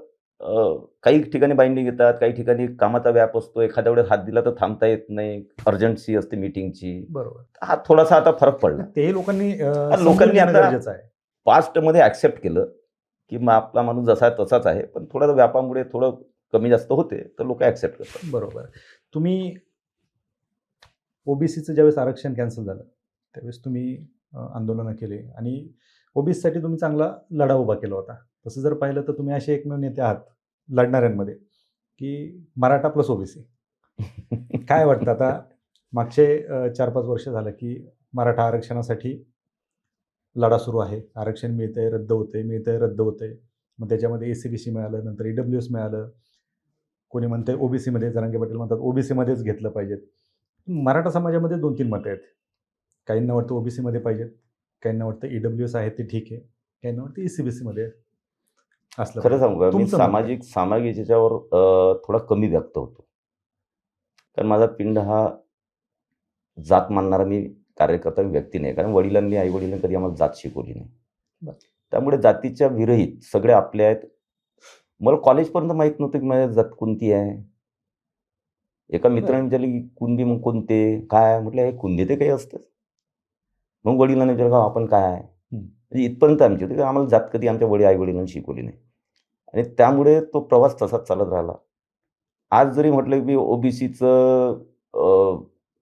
काही ठिकाणी बाइंडिंग येतात, काही ठिकाणी कामाचा व्याप असतो, एखाद्या वेळेस हात दिला तर थांबता येत नाही, अर्जन्सी असते मीटिंगची. बरोबर. हा थोडासा आता फरक पडला. ते लोकांनी आता गरजेचं आहे. पास्टमध्ये ॲक्सेप्ट केलं की मग आपला माणूस जसा आहे तसाच आहे, पण थोडा व्यापामुळे थोडं कमी जास्त होते तर लोक ॲक्सेप्ट करतात. बरोबर. तुम्ही ओबीसीचं ज्यावेळेस आरक्षण कॅन्सल झालं त्यावेळेस तुम्ही आंदोलनं केले आणि ओबीसीसाठी तुम्ही चांगला लढा उभा केला होता. तसं जर पाहिलं तर तुम्ही असे एकमेव नेते आहात लढणाऱ्यांमध्ये की मराठा प्लस ओबीसी. काय वाटतं आता मागचे 4-5 वर्ष झालं की मराठा आरक्षणासाठी लढा सुरू आहे. आरक्षण मिळतंय, रद्द होतंय, मिळतंय, रद्द होतंय. मग त्याच्यामध्ये ACBC मिळालं, नंतर EWS मिळालं. कोणी म्हणतंय ओबीसीमध्ये, जरांगे पाटील म्हणतात ओबीसीमध्येच घेतलं पाहिजेत. मराठा समाजामध्ये 2-3 मतं आहेत. काहींना वाटतं ओबीसीमध्ये पाहिजेत, काहींना वाटतं EWS आहे ते ठीक आहे, काहींना वाटतं ACBCमध्ये असलं. खरं सांगू का, मी तुमचं मत काय? सामाजिक याच्यावर थोडा कमी व्यक्त होतो. कारण माझा पिंड हा जात मानणारा मी कार्यकर्ता व्यक्ती नाही, कारण वडिलांनी आईवडिलांनी कधी आम्हाला जात शिकवली नाही. बरं. त्यामुळे जातीच्या विरहित सगळे आपले आहेत. मला कॉलेजपर्यंत माहीत नव्हतं की माझ्या जात कोणती आहे. एका मित्राने विचारलं की कुणबी मग कोणते काय, म्हटलं हे कुणबी ते काही असतं. मग वडिलांनी विचारलं का आपण काय आहे. म्हणजे इथपर्यंत आमची होती, आम्हाला जात कधी आमच्या आईवडिलांनी शिकवली नाही. आणि त्यामुळे तो प्रवास तसाच चालत राहिला. आज जरी म्हटलं की ओबीसीचं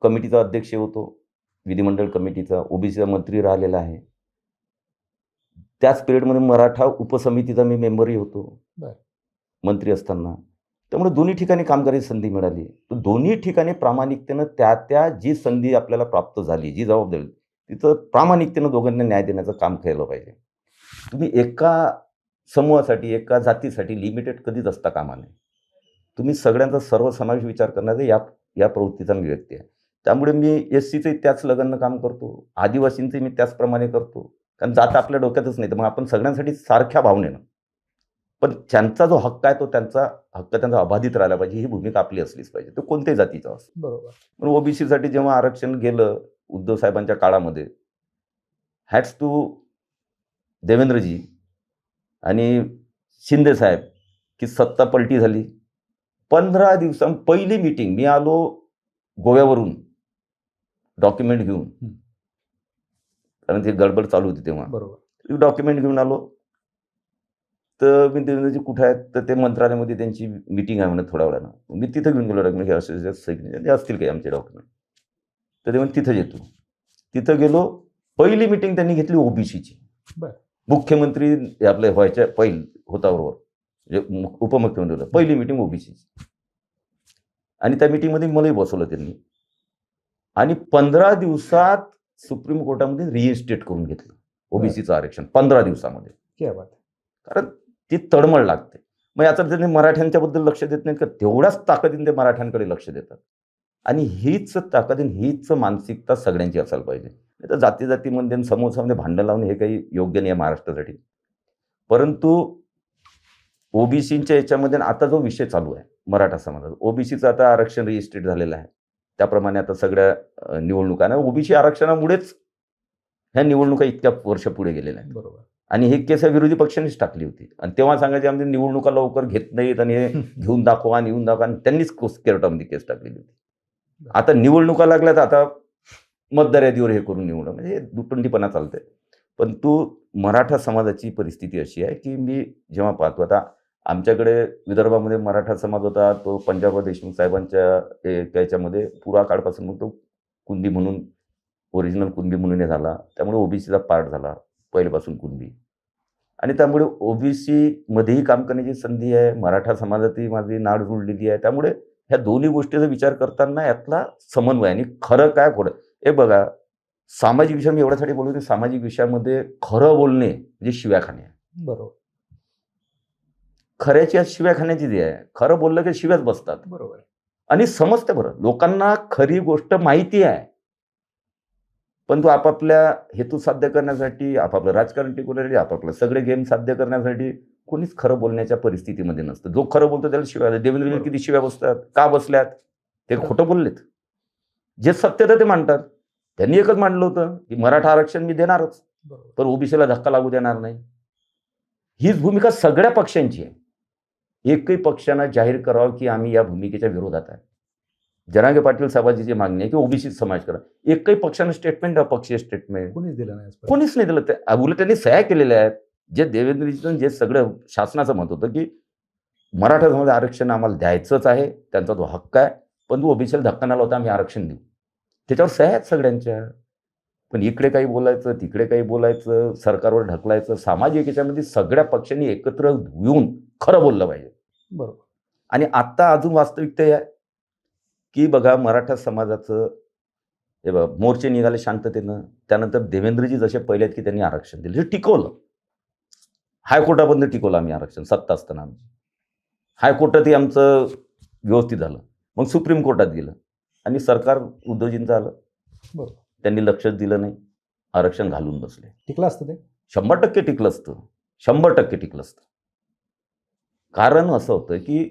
कमिटीचा अध्यक्ष होतो, विधिमंडळ कमिटीचा, ओबीसीचा मंत्री राहिलेला आहे. त्याच पिरियडमध्ये मराठा उपसमितीचा मी मेंबरही होतो मंत्री असताना. त्यामुळे दोन्ही ठिकाणी काम करायची संधी मिळाली. तर दोन्ही ठिकाणी प्रामाणिकतेनं त्या जी संधी आपल्याला प्राप्त झाली, जी जबाबदारी, तिथं प्रामाणिकतेनं दोघांना न्याय देण्याचं काम केलं पाहिजे. तुम्ही एका समूहासाठी, एका जातीसाठी लिमिटेड कधीच असता कामा नये. तुम्ही सगळ्यांचा सर्वसमावेश विचार करण्याचा या प्रवृत्तीचा मी व्यक्ती आहे. त्यामुळे मी SCचंही त्याच लगानं काम करतो, आदिवासींचंही मी त्याचप्रमाणे करतो. कारण जात आपल्या डोक्यातच नाही, तर मग आपण सगळ्यांसाठी सारख्या भावनेनं, पण त्यांचा जो हक्क आहे तो त्यांचा अबाधित राहिला पाहिजे, ही भूमिका आपली असलीच पाहिजे, तो कोणत्याही जातीचा असो. बरोबर. पण ओबीसीसाठी जेव्हा आरक्षण गेलं उद्धव साहेबांच्या काळामध्ये, हॅट्स टू देवेंद्रजी आणि शिंदे साहेब की सत्ता पलटी झाली. 15 दिवसां पहिली मीटिंग मी आलो गोव्यावरून डॉक्युमेंट घेऊन, कारण ती गडबड चालू होती तेव्हा. बरोबर. डॉक्युमेंट घेऊन आलो तर मी देवेंद्रजी कुठे आहेत, तर ते मंत्रालयामध्ये त्यांची मीटिंग आहे म्हणत थोड्या वेळानं. मी तिथं घेऊन गेलो डॉक्युमेंट, हे असे असतील काही आमचे डॉक्युमेंट. तर ते म्हणजे तिथं येतो. तिथं गेलो, पहिली मीटिंग त्यांनी घेतली ओबीसीची. मुख्यमंत्री आपले व्हायच्या पहिल होता बरोबर. म्हणजे उपमुख्यमंत्री होता, पहिली मीटिंग ओबीसीची. आणि त्या मीटिंगमध्ये मलाही बसवलं त्यांनी आणि 15 दिवसात सुप्रीम कोर्टामध्ये रिइन्स्टेट करून घेतलं ओबीसीचं आरक्षण 15 दिवसामध्ये. क्या बात. कारण ती तळमळ लागते. मग याचा त्यांनी मराठ्यांच्या बद्दल लक्ष देत नाहीत का? तेवढ्याच ताकदीने ते मराठ्यांकडे लक्ष देतात. आणि हीच ताकदीने हीच मानसिकता सगळ्यांची असायला पाहिजे. नाही तर जाती जातीमध्ये समोसामध्ये भांडण लावणे हे काही योग्य नाही आहे महाराष्ट्रासाठी. परंतु ओबीसीच्या याच्यामध्ये आता जो विषय चालू आहे मराठा समाजाचा, ओबीसीचं आता आरक्षण रजिस्ट्रेट झालेलं आहे. त्याप्रमाणे आता सगळ्या निवडणुका ओबीसी आरक्षणामुळेच ह्या निवडणुका इतक्या वर्ष पुढे गेलेल्या आहेत. बरोबर. आणि हे केस विरोधी पक्षांनीच टाकली होती. आणि तेव्हा सांगायचे आमच्या निवडणुका लवकर घेत नाहीत आणि हे घेऊन दाखवा आणि येऊन दाखवा, आणि त्यांनीच केरटामध्ये केस टाकलेली होती. आता निवडणुका लागल्यात, आता मतदार यादीवर हे करून निवडणं, म्हणजे दुटंडीपणा चालतंय. पण मराठा समाजाची परिस्थिती अशी आहे की मी जेव्हा पाहतो, आता आमच्याकडे विदर्भामध्ये मराठा समाज होता, तो पंजाबराव देशमुख साहेबांच्या त्याच्यामध्ये पुरा काळपासून मग तो कुणबी म्हणून ओरिजिनल कुणबी म्हणून हे झाला. त्यामुळे ओबीसीचा पार्ट झाला पहिल्यापासून कुणबी. आणि त्यामुळे ओबीसी मध्येही काम करण्याची संधी आहे, मराठा समाजातही माझी नाड जुळलेली आहे. त्यामुळे ह्या दोन्ही गोष्टीचा विचार करताना यातला समन्वय आणि खरं काय खोटं हे बघा. सामाजिक विषय मी एवढ्यासाठी बोलतो की सामाजिक विषयामध्ये खरं बोलणे म्हणजे शिव्या खाणे. बरोबर. खऱ्याची आज शिव्या खाण्याची जी आहे, खरं बोललं की शिव्याच बसतात. बरोबर. आणि समजते बरं, लोकांना खरी गोष्ट माहिती आहे, पण तो आपापल्या हेतू साध्य करण्यासाठी, आपापलं राजकारण टिकवण्यासाठी, आपापलं सगळे गेम साध्य करण्यासाठी कोणीच खरं बोलण्याच्या परिस्थितीमध्ये नसतं. जो खरं बोलतो त्याला शिव्या. देवेंद्रजी किती शिव्या बसतात, का बसल्यात? ते खोटं बोललेत. जे सत्य ते मांडतात. त्यांनी एकच मांडलं होतं की मराठा आरक्षण मी देणारच, पण ओबीसीला धक्का लागू देणार नाही. हीच भूमिका सगळ्या पक्षांची आहे. एकही पक्षानं जाहीर करावं की आम्ही या भूमिकेच्या विरोधात आहे. जरांगे पाटील साहेबांची जी मागणी आहे की ओबीसी समाज करा, एकही पक्षानं स्टेटमेंट, अपक्षीय स्टेटमेंट कोणीच दिलं नाही. कोणीच नाही दिलं. ते उलट त्यांनी सह्या केलेल्या आहेत. जे देवेंद्रजीचं जे सगळं शासनाचं मत होतं की मराठा समाज आरक्षण आम्हाला द्यायचंच आहे, त्यांचा तो हक्क आहे, पण तो ओबीसीला धक्का न लावता आम्ही आरक्षण देऊ. त्याच्यावर सह्या आहेत सगळ्यांच्या. पण इकडे काही बोलायचं, तिकडे काही बोलायचं, सरकारवर ढकलायचं. सामाजिक याच्यामध्ये सगळ्या पक्षांनी एकत्र येऊन खरं बोललं पाहिजे. बरोबर. आणि आता अजून वास्तविकता आहे की बघा, मराठा समाजाचं हे बघा, मोर्चे निघाले शांततेनं. त्यानंतर देवेंद्रजी जसे पहिले आहेत की त्यांनी आरक्षण दिलं, हे टिकवलं. हायकोर्टापर्यंत टिकवलं आम्ही आरक्षण, सत्ता असताना आमची. हायकोर्टातही आमचं व्यवस्थित झालं. मग सुप्रीम कोर्टात गेलं आणि सरकार उद्धवजींचं आलं. बरोबर. त्यांनी लक्षच दिलं नाही, आरक्षण घालून बसले. टिकलं असतं ते 100% टिकलं असतं, 100% टिकलं असतं. कारण असं होतं की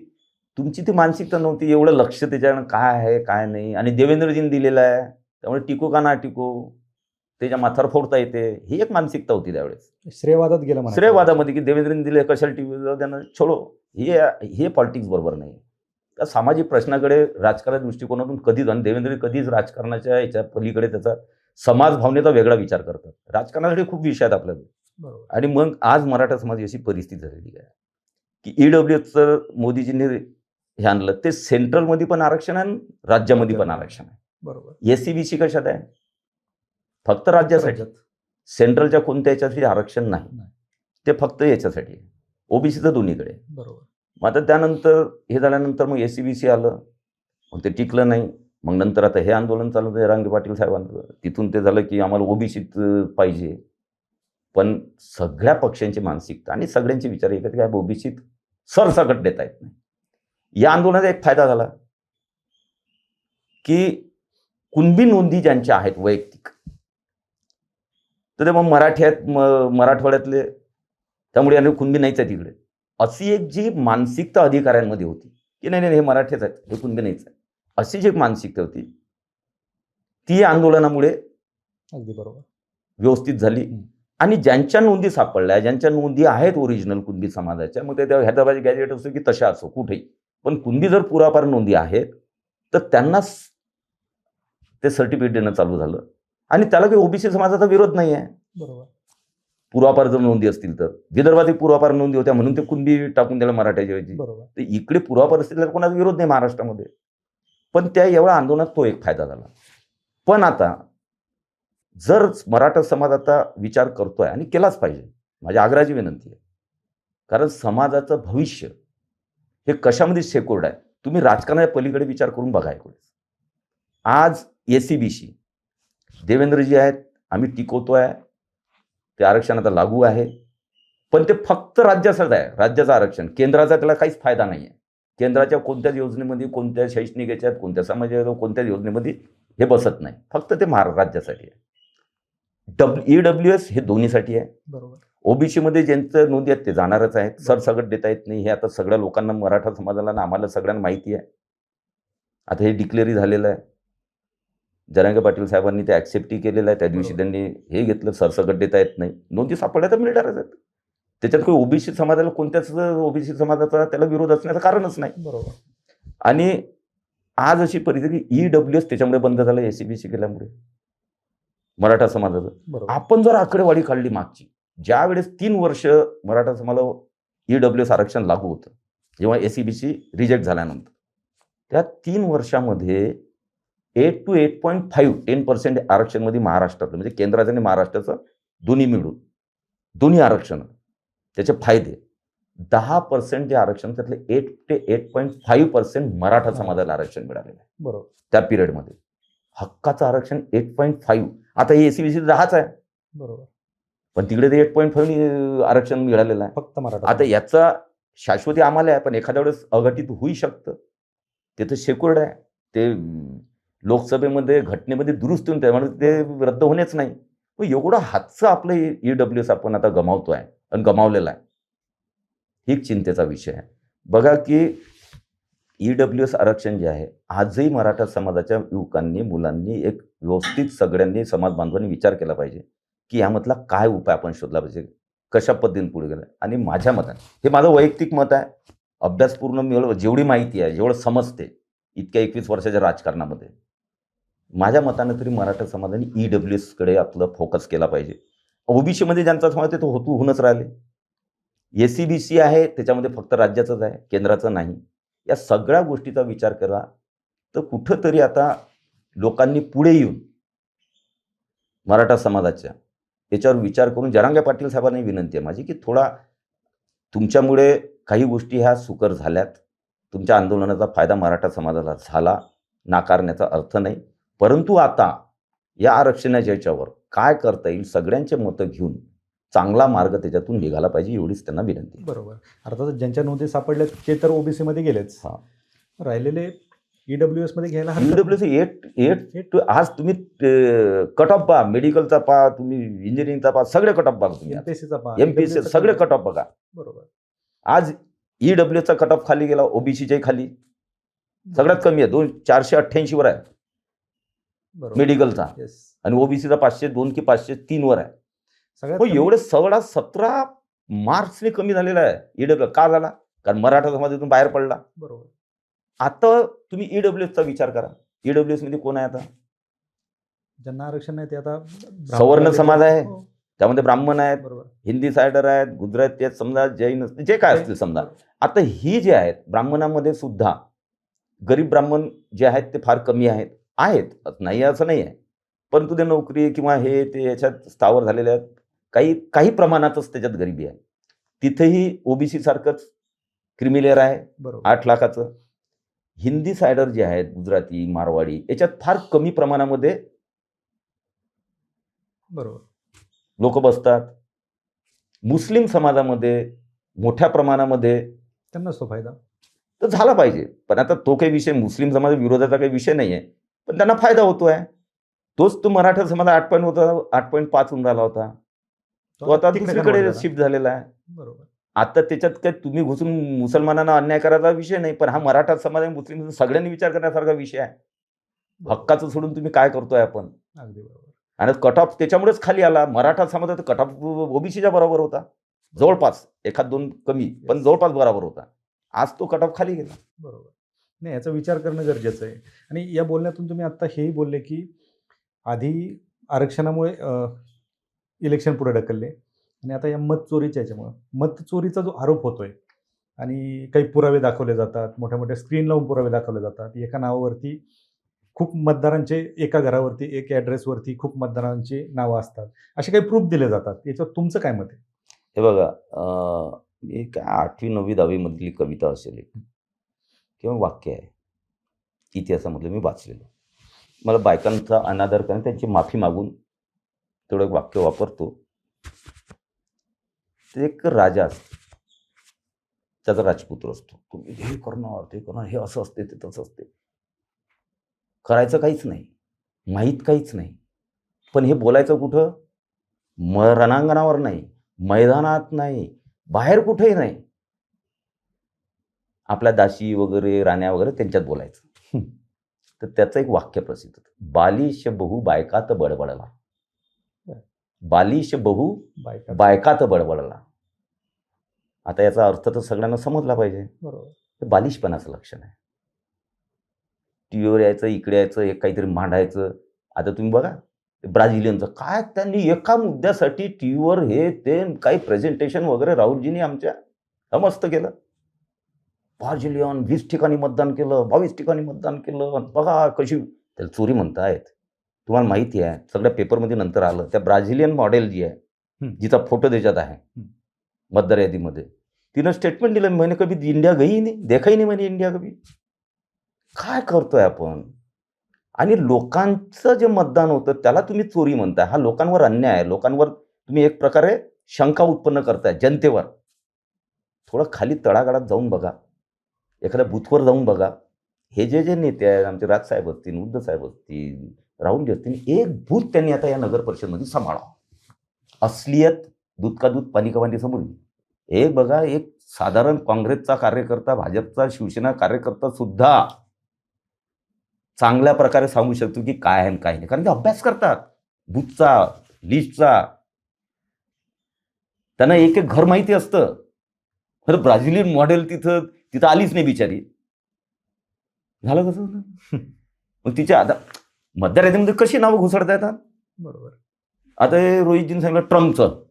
तुमची ती मानसिकता नव्हती, एवढं लक्ष त्याच्यानं काय आहे काय नाही. आणि देवेंद्रजींनी दिलेलं आहे, त्यामुळे टिकू का ना टिकू, त्याच्या माथावर फोडता येते, ही एक मानसिकता होती त्यावेळेस. श्रेयवादात गेलं म्हणा. श्रेयवादामध्ये की देवेंद्रजींनी दिले कशाला टीव्ही त्यांना छोडो, हे पॉलिटिक्स बरोबर नाही. त्या सामाजिक प्रश्नाकडे राजकारण दृष्टिकोनातून कधीच, आणि देवेंद्र कधीच राजकारणाच्या याच्या पलीकडे त्याचा समाज भावनेचा वेगळा विचार करतात. राजकारणासाठी खूप विषय आहेत आपल्याला. बरोबर. आणि मग आज मराठा समाज अशी परिस्थिती झालेली आहे की ईडब्ल्यूएसचं मोदीजींनी हे आणलं, ते सेंट्रलमध्ये पण आरक्षण आहे, राज्यामध्ये पण आरक्षण आहे. बरोबर. एससीबीसी कशात आहे? फक्त राज्यासाठी. सेंट्रलच्या कोणत्या याच्यासाठी आरक्षण नाही, ते फक्त याच्यासाठी आहे. ओबीसीचं दोन्हीकडे. बरोबर. मग आता त्यानंतर हे झाल्यानंतर मग एससीबीसी आलं, मग ते टिकलं नाही. मग नंतर आता हे आंदोलन चालू होतं जरांगे पाटील साहेबांचं. तिथून ते झालं की आम्हाला ओबीसीत पाहिजे. पण सगळ्या पक्षांची मानसिकता आणि सगळ्यांचे विचार एकत्र काय, ओबीसीत सरसकट देता येत नाही. या आंदोलनाचा एक फायदा झाला की कुणबी नोंदी ज्यांच्या आहेत वैयक्तिक, तर ते मग मराठवाड्यातले, त्यामुळे आणि कुणबी नाहीच आहे तिकडे, अशी एक जी मानसिकता अधिकाऱ्यांमध्ये होती की नाही हे मराठीच आहेत, हे कुणबी नाहीच आहे, अशी जी एक मानसिकता होती ती आंदोलनामुळे अगदी बरोबर व्यवस्थित झाली. आणि ज्यांच्या नोंदी सापडल्या, ज्यांच्या नोंदी आहेत ओरिजिनल कुणबी समाजाच्या, मग ते हैदराबाद गॅजेट असो की तशा असो कुठेही, पण कुणबी जर पुरापार नोंदी आहेत तर त्यांना ते सर्टिफिकेट देणं चालू झालं. आणि त्याला काही ओबीसी समाजाचा विरोध नाही आहे. बरोबर. पुरापार जर नोंदी असतील तर विदर्भात पुरापार नोंदी होत्या म्हणून ते कुणबी टाकून द्यायला मराठ्याच्या ऐवजी. बरोबर. तर इकडे पुरापार असतील तर कोणाचा विरोध नाही महाराष्ट्रामध्ये. पण त्या एवढ्या आंदोलनात तो एक फायदा झाला. पण आता जर मराठा समाज आता विचार करतोय आणि केलाच पाहिजे, माझी आग्रहाची विनंती आहे कारण समाजाचं भविष्य हे कशामध्ये शेकोर्ड आहे. तुम्ही राजकारणाच्या पलीकडे विचार करून बघा एक वेळेस. आज एसीबीसी देवेंद्रजी आहेत, आम्ही टिकवतोय, ते आरक्षण आता लागू आहे, पण ते फक्त राज्याचंच आहे, राज्याचं आरक्षण. केंद्राचा त्याला काहीच फायदा नाही आहे. केंद्राच्या कोणत्याच योजनेमध्ये, कोणत्या शैक्षणिक याच्यात, कोणत्या समाजाच्या कोणत्याच योजनेमध्ये हे बसत नाही. फक्त ते राज्यासाठी आहे. EWS हे दोन्हीसाठी आहे. बरोबर. ओबीसी मध्ये ज्यांचं नोंदी आहेत ते जाणारच आहेत. सरसकट देता येत नाही, हे आता सगळ्या लोकांना, मराठा समाजाला आणि आम्हाला सगळ्यांना माहिती आहे. आता हे डिक्लेअरही झालेलं आहे. जरांगे पाटील साहेबांनी ते ॲक्सेप्टही केलेलं आहे. त्या दिवशी त्यांनी हे घेतलं, सरसकट देता येत नाही. नोंदी सापडल्या तर मिळणारच आहेत. त्याच्यात काही ओबीसी समाजाला, कोणत्याच ओबीसी समाजाचा त्याला विरोध असण्याचं कारणच नाही. बरोबर. आणि आज अशी परिस्थिती, EWS त्याच्यामुळे बंद झालं, एसीबीसी केल्यामुळे मराठा समाजाचं. बरोबर. आपण जर आकडेवारी काढली मागची, ज्या वेळेस 3 वर्ष मराठा समाजाला EWS आरक्षण लागू होतं, जेव्हा एसीबीसी रिजेक्ट झाल्यानंतर, त्या 3 वर्षामध्ये 8 to 8.5 10% आरक्षणमध्ये महाराष्ट्रातलं, म्हणजे केंद्राचं आणि महाराष्ट्राचं दोन्ही मिळून, दोन्ही आरक्षण त्याचे फायदे 10% जे आरक्षण, त्यातले 8 ते 8.5% मराठा समाजाला आरक्षण मिळालेलं आहे. बरोबर. त्या पिरियडमध्ये हक्काचं आरक्षण 8.5. आता हे एसीबीसी 10च आहे. बरोबर. पण तिकडे ते 8.5 आरक्षण मिळालेलं आहे. फक्त मराठा. आता याचा शाश्वती आम्हाला आहे, पण एखाद्या वेळेस अघटित होऊ शकतं. ते तर शेकोर्ड आहे. ते लोकसभेमध्ये घटनेमध्ये दुरुस्ती होऊन त्यामुळे ते रद्द होणेच नाही. मग एवढं हातचं आपलं EWS आपण आता गमावतोय आणि गमावलेलं आहे. ही एक चिंतेचा विषय आहे. बघा की EWS आरक्षण जे आहे, आजही मराठा समाजाच्या युवकांनी, मुलांनी एक व्यवस्थित सगळ्यांनी, समाज बांधवांनी विचार केला पाहिजे की यामधला काय उपाय आपण शोधला पाहिजे, कशा पद्धतीने पुढे गेलं. आणि माझ्या मताने, हे माझं वैयक्तिक मत आहे, अभ्यासपूर्ण मिळव, जेवढी माहिती आहे, जेवढं समजते इतक्या 21 वर्षाच्या राजकारणामध्ये, माझ्या मतानं तरी मराठा समाजाने EWS कडे आपलं फोकस केला पाहिजे. ओबीसीमध्ये ज्यांचा समाज आहे तो होऊनच राहिले. एसीबीसी आहे त्याच्यामध्ये फक्त राज्याचंच आहे, केंद्राचं नाही. या सगळ्या गोष्टीचा विचार करा तर कुठंतरी आता लोकांनी पुढे येऊन मराठा समाजाच्या याच्यावर विचार करून, जरांगे पाटील साहेबांनी विनंती आहे माझी की थोडा, तुमच्यामुळे काही गोष्टी ह्या सुकर झाल्यात, तुमच्या आंदोलनाचा फायदा मराठा समाजाला झाला, नाकारण्याचा अर्थ नाही, परंतु आता या आरक्षणाच्या याच्यावर काय करता येईल, सगळ्यांचे मतं घेऊन चांगला मार्ग त्याच्यातून निघाला पाहिजे, एवढीच त्यांना विनंती. बरोबर. अर्थात ज्यांच्या नोंदी सापडल्या ते तर ओबीसी मध्ये गेलेच. हां. राहिलेले EWS मध्ये घ्यायला EWS 8 आज तुम्ही कट ऑफ पहा, मेडिकलचा पहा, तुम्ही इंजिनिअरिंगचा पहा, सगळे कट ऑफ बघा तुम्ही, MPSC सगळे कट ऑफ बघा. बरोबर. आज EWSचा कट ऑफ खाली गेला, ओबीसीच्याही खाली सगळ्यात कमी आहे, 488 वर आहे मेडिकलचा, आणि ओबीसीचा 502 की 503 वर आहे. एवढे 17 मार्क्सने कमी झालेला आहे EWS. का झाला? कारण मराठा समाजातून बाहेर पडला. बरोबर. आता तुम्ही EWSचा विचार करा, EWS मध्ये कोण आहे आता? ज्यांना आरक्षण नाही ते आता सवर्ण समाज आहे, त्यामध्ये ब्राह्मण आहेत, बरोबर, हिंदी सायडर आहेत, गुजराती आहेत, समजा जैन, जे काय असतील समजा. आता ही जे आहेत ब्राह्मणामध्ये सुद्धा गरीब ब्राह्मण जे आहेत ते फार कमी आहेत, नाही असं नाही आहे, परंतु ते नोकरी किंवा हे ते याच्यात स्थावर झालेले आहेत, काही प्रमाणातच त्याच्यात गरिबी आहे. तिथेही ओबीसी सारखंच क्रिमिलेअर आहे, 8 लाखाचं. हिंदी सायडर जे आहेत, गुजराती, मारवाडी, याच्यात फार कमी प्रमाणामध्ये बरोबर लोक बसतात. मुस्लिम समाजामध्ये मोठ्या प्रमाणामध्ये त्यांना तो फायदा तर झाला पाहिजे, पण आता तो काही विषय मुस्लिम समाज विरोधाचा काही विषय नाही आहे, पण त्यांना फायदा होतोय. तोच तो मराठा समाज 8.5 होऊन राहिला होता, तो आता दुसरीकडे शिफ्ट झालेला आहे. बरोबर. आता त्याच्यात काय तुम्ही घुसून मुसलमानांना अन्याय करायचा विषय नाही, पण हा मराठा समाज आणि मुस्लिम सगळ्यांनी विचार करण्यासारखा विषय आहे. हक्काचं सोडून तुम्ही काय करतोय आपण? अगदी बरोबर. आणि कट ऑफ त्याच्यामुळेच खाली आला. मराठा समाजात कट ऑफ ओबीसीच्या बरोबर होता, जवळपास 1-2 कमी, पण जवळपास बरोबर होता. आज तो कट ऑफ खाली गेला. बरोबर. नाही, याचा विचार करणं गरजेचं आहे. आणि या बोलण्यातून तुम्ही आता हेही बोलले की आधी आरक्षणामुळे इलेक्शन पुढे ढकलले आणि आता या मत चोरीच्या याच्यामुळे मत चोरीचा जो आरोप होतोय आणि काही पुरावे दाखवले जातात, मोठ्या मोठ्या स्क्रीन लावून पुरावे दाखवले जातात, एका नावावरती खूप मतदारांचे, एका घरावरती, एक ॲड्रेसवरती खूप मतदारांची नावं असतात, असे काही प्रूफ दिले जातात, याच्यावर तुमचं काय मत आहे? हे बघा, मी काय 8वी 9वी 10वी मधली कविता असेल एक किंवा वाक्य आहे इतिहासामधलं मी वाचलेलं. मला बायकांचा अनादर करून त्यांची माफी मागून तेवढं एक वाक्य वापरतो. ते एक राजा असतो, त्याचा राजपुत्र असतो. तुम्ही हे करणार ते करणार, हे असं असते ते तसं असते, करायचं काहीच नाही, माहीत काहीच नाही. पण हे बोलायचं कुठं? रणांगणावर नाही, मैदानात नाही, बाहेर कुठेही नाही, आपल्या दासी वगैरे राण्या वगैरे त्यांच्यात बोलायचं. तर त्याचं एक वाक्य प्रसिद्ध होतं, बालिश बहु बायकात बडबडला. बालिश बहु बायकात बडबडला. आता याचा अर्थ तर सगळ्यांना समजला पाहिजे. बरोबर. ते बालिशपणाचं लक्षण आहे. टीव्हीवर यायचं, इकडे यायचं, एक काहीतरी मांडायचं. आता तुम्ही बघा ब्राझिलियनचं काय, त्यांनी एका मुद्द्यासाठी टीव्हीवर हे ते काही प्रेझेंटेशन वगैरे राहुलजींनी आमच्या मस्त केलं. ब्राझिलियन 20 ठिकाणी मतदान केलं, 22 ठिकाणी मतदान केलं, बघा कशी. त्याला चोरी म्हणतायत. तुम्हाला माहिती आहे, सगळ्या पेपरमध्ये नंतर आलं, त्या ब्राझिलियन मॉडेल जी आहे, जिचा फोटो त्याच्यात आहे मतदार यादीमध्ये, तिनं स्टेटमेंट दिलं, मैंने कभी इंडिया गई नहीं, देखा ही नहीं मैंने इंडिया कभी. काय करतोय आपण? आणि लोकांचं जे मतदान होतं त्याला तुम्ही चोरी म्हणताय. हा लोकांवर अन्याय आहे. लोकांवर तुम्ही एक प्रकारे शंका उत्पन्न करताय जनतेवर. थोडं खाली तळागाळात जाऊन बघा, एखाद्या बूथवर जाऊन बघा. हे जे नेते आहेत, आमचे राजसाहेब असतील, उद्धव साहेब असतील, राहुलजी असतील, एक बूथ त्यांनी आता या नगर परिषदमध्ये सांभाळा. असलियत दूध का दूध पाणी का पाणी समोर. एक बघा, एक साधारण काँग्रेसचा कार्यकर्ता, भाजपचा, शिवसेना कार्यकर्ता सुद्धा चांगल्या प्रकारे सांगू शकतो की काय आहे आणि काय नाही, कारण ते अभ्यास करतात बूथचा, लिस्टचा. त्यांना एक एक घर माहिती असतं. खरं ब्राझिलियन मॉडेल तिथं आलीच नाही बिचारी. झालं कसं? मग तिच्या आता मतदार यादीमध्ये कशी नावं घुसडता येतात? बरोबर. आता हे रोहितजींनी सांगितलं ट्रम्पचं,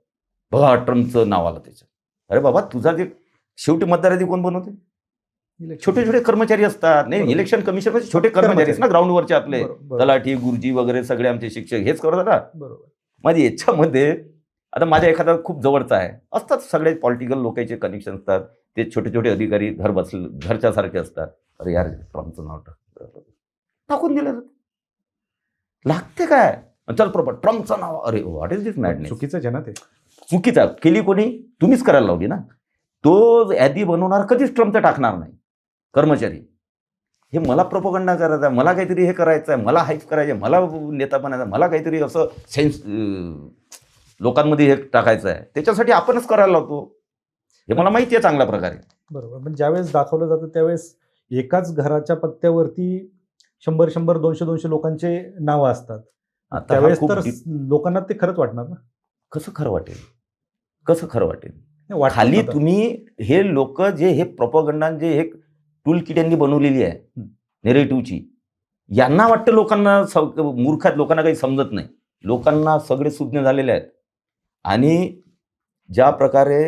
बघा ट्रम्पचं नाव आलं त्याच्यात. अरे बाबा, तुझा जे शेवटी मतदार यादी कोण बनवते? छोटे छोटे कर्मचारी असतात. नाही, इलेक्शन कमिशन मध्ये छोटे कर्मचारी ना, ग्राउंडवरचे आपले तलाठी, गुरुजी वगैरे सगळे आमचे शिक्षक हेच करत ना. बरोबर. माझी याच्यामध्ये आता माझ्या एखादा खूप जवळचा आहे, असतात सगळे पॉलिटिकल लोकांचे कनेक्शन असतात. ते छोटे छोटे अधिकारी घरच्या सारखे असतात. अरे यार, ट्रम्पचं नाव टाकून दिलं लागते काय? चल प्रॉपर ट्रम्पचं नाव. अरे व्हॉट इज दिस मॅडनेस? चुकीचं आहे ना ते. चुकीचा केली कोणी? तुम्हीच करायला लावली ना. तो यादी बनवणार कधीच ट्रम्पचं टाकणार नाही. कर्मचारी हे मला प्रोपगंडा करायचा आहे, मला काहीतरी हे करायचं आहे, मला हाईप करायचं आहे, मला नेता बनायचं, मला काहीतरी असं सेन्स लोकांमध्ये हे टाकायचं आहे, त्याच्यासाठी आपणच करायला लावतो. हे मला माहिती आहे चांगल्या प्रकारे. बरोबर. पण ज्यावेळेस दाखवलं जातं त्यावेळेस एकाच घराच्या पत्त्यावरती 100 200 लोकांचे नावं असतात. त्यावेळेस तर लोकांना ते खरंच वाटणार ना. कसं खरं वाटेल? कसं खरं वाटेल? खाली तुम्ही हे लोक जे हे प्रोपगंडा जे हे टूल किट यांनी बनवलेली आहे नेरेटिव्हची, यांना वाटतं लोकांना मूर्खात, लोकांना काही समजत नाही. लोकांना सगळे सुज्ञ झालेले आहेत. आणि ज्या प्रकारे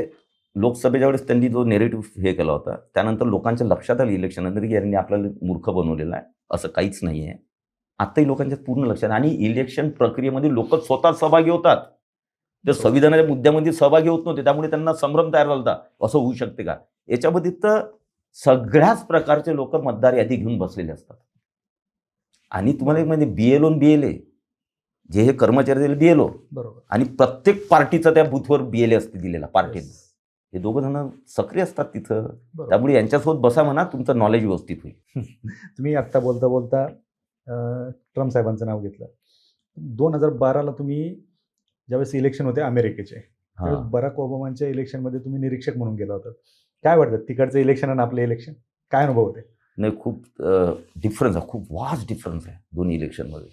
लोकसभेच्या वेळेस त्यांनी जो नेरेटिव्ह हे केला होता, त्यानंतर लोकांच्या लक्षात आलं इलेक्शन नंतर की यांनी आपल्याला मूर्ख बनवलेलं आहे, असं काहीच नाही आहे. आत्ताही लोकांच्या पूर्ण लक्षात. आणि इलेक्शन प्रक्रियेमध्ये लोक स्वतः सहभागी होतात. ते संविधानाच्या मुद्द्यामध्ये सहभागी होत नव्हते, त्यामुळे त्यांना संभ्रम तयार झाला होता, असं होऊ शकते का. याच्यामध्ये तर सगळ्याच प्रकारचे लोक मतदार यादी घेऊन बसलेले असतात. आणि तुम्हाला एक म्हणजे BLO आणि BLA जे हे कर्मचारी दिले BLO, बरोबर, आणि आणि प्रत्येक पार्टीचा त्या बूथवर BLA असते दिलेला पार्टीने. हे दोघं जण सक्रिय असतात तिथं. त्यामुळे यांच्यासोबत बसा म्हणा, तुमचं नॉलेज व्यवस्थित होईल. तुम्ही आत्ता बोलता बोलता ट्रम्प साहेबांचं नाव घेतलं. 2012ला तुम्ही ज्यावेळेस इलेक्शन होते अमेरिकेचे, त्यावेळेस बराक ओबामांच्या इलेक्शनमध्ये तुम्ही निरीक्षक म्हणून गेला होता. काय वाटतं तिकडचं इलेक्शन आणि आपलं इलेक्शन, काय अनुभव होते? नाही, खूप डिफरन्स आहे, खूप वास्ट डिफरन्स आहे दोन्ही इलेक्शनमध्ये.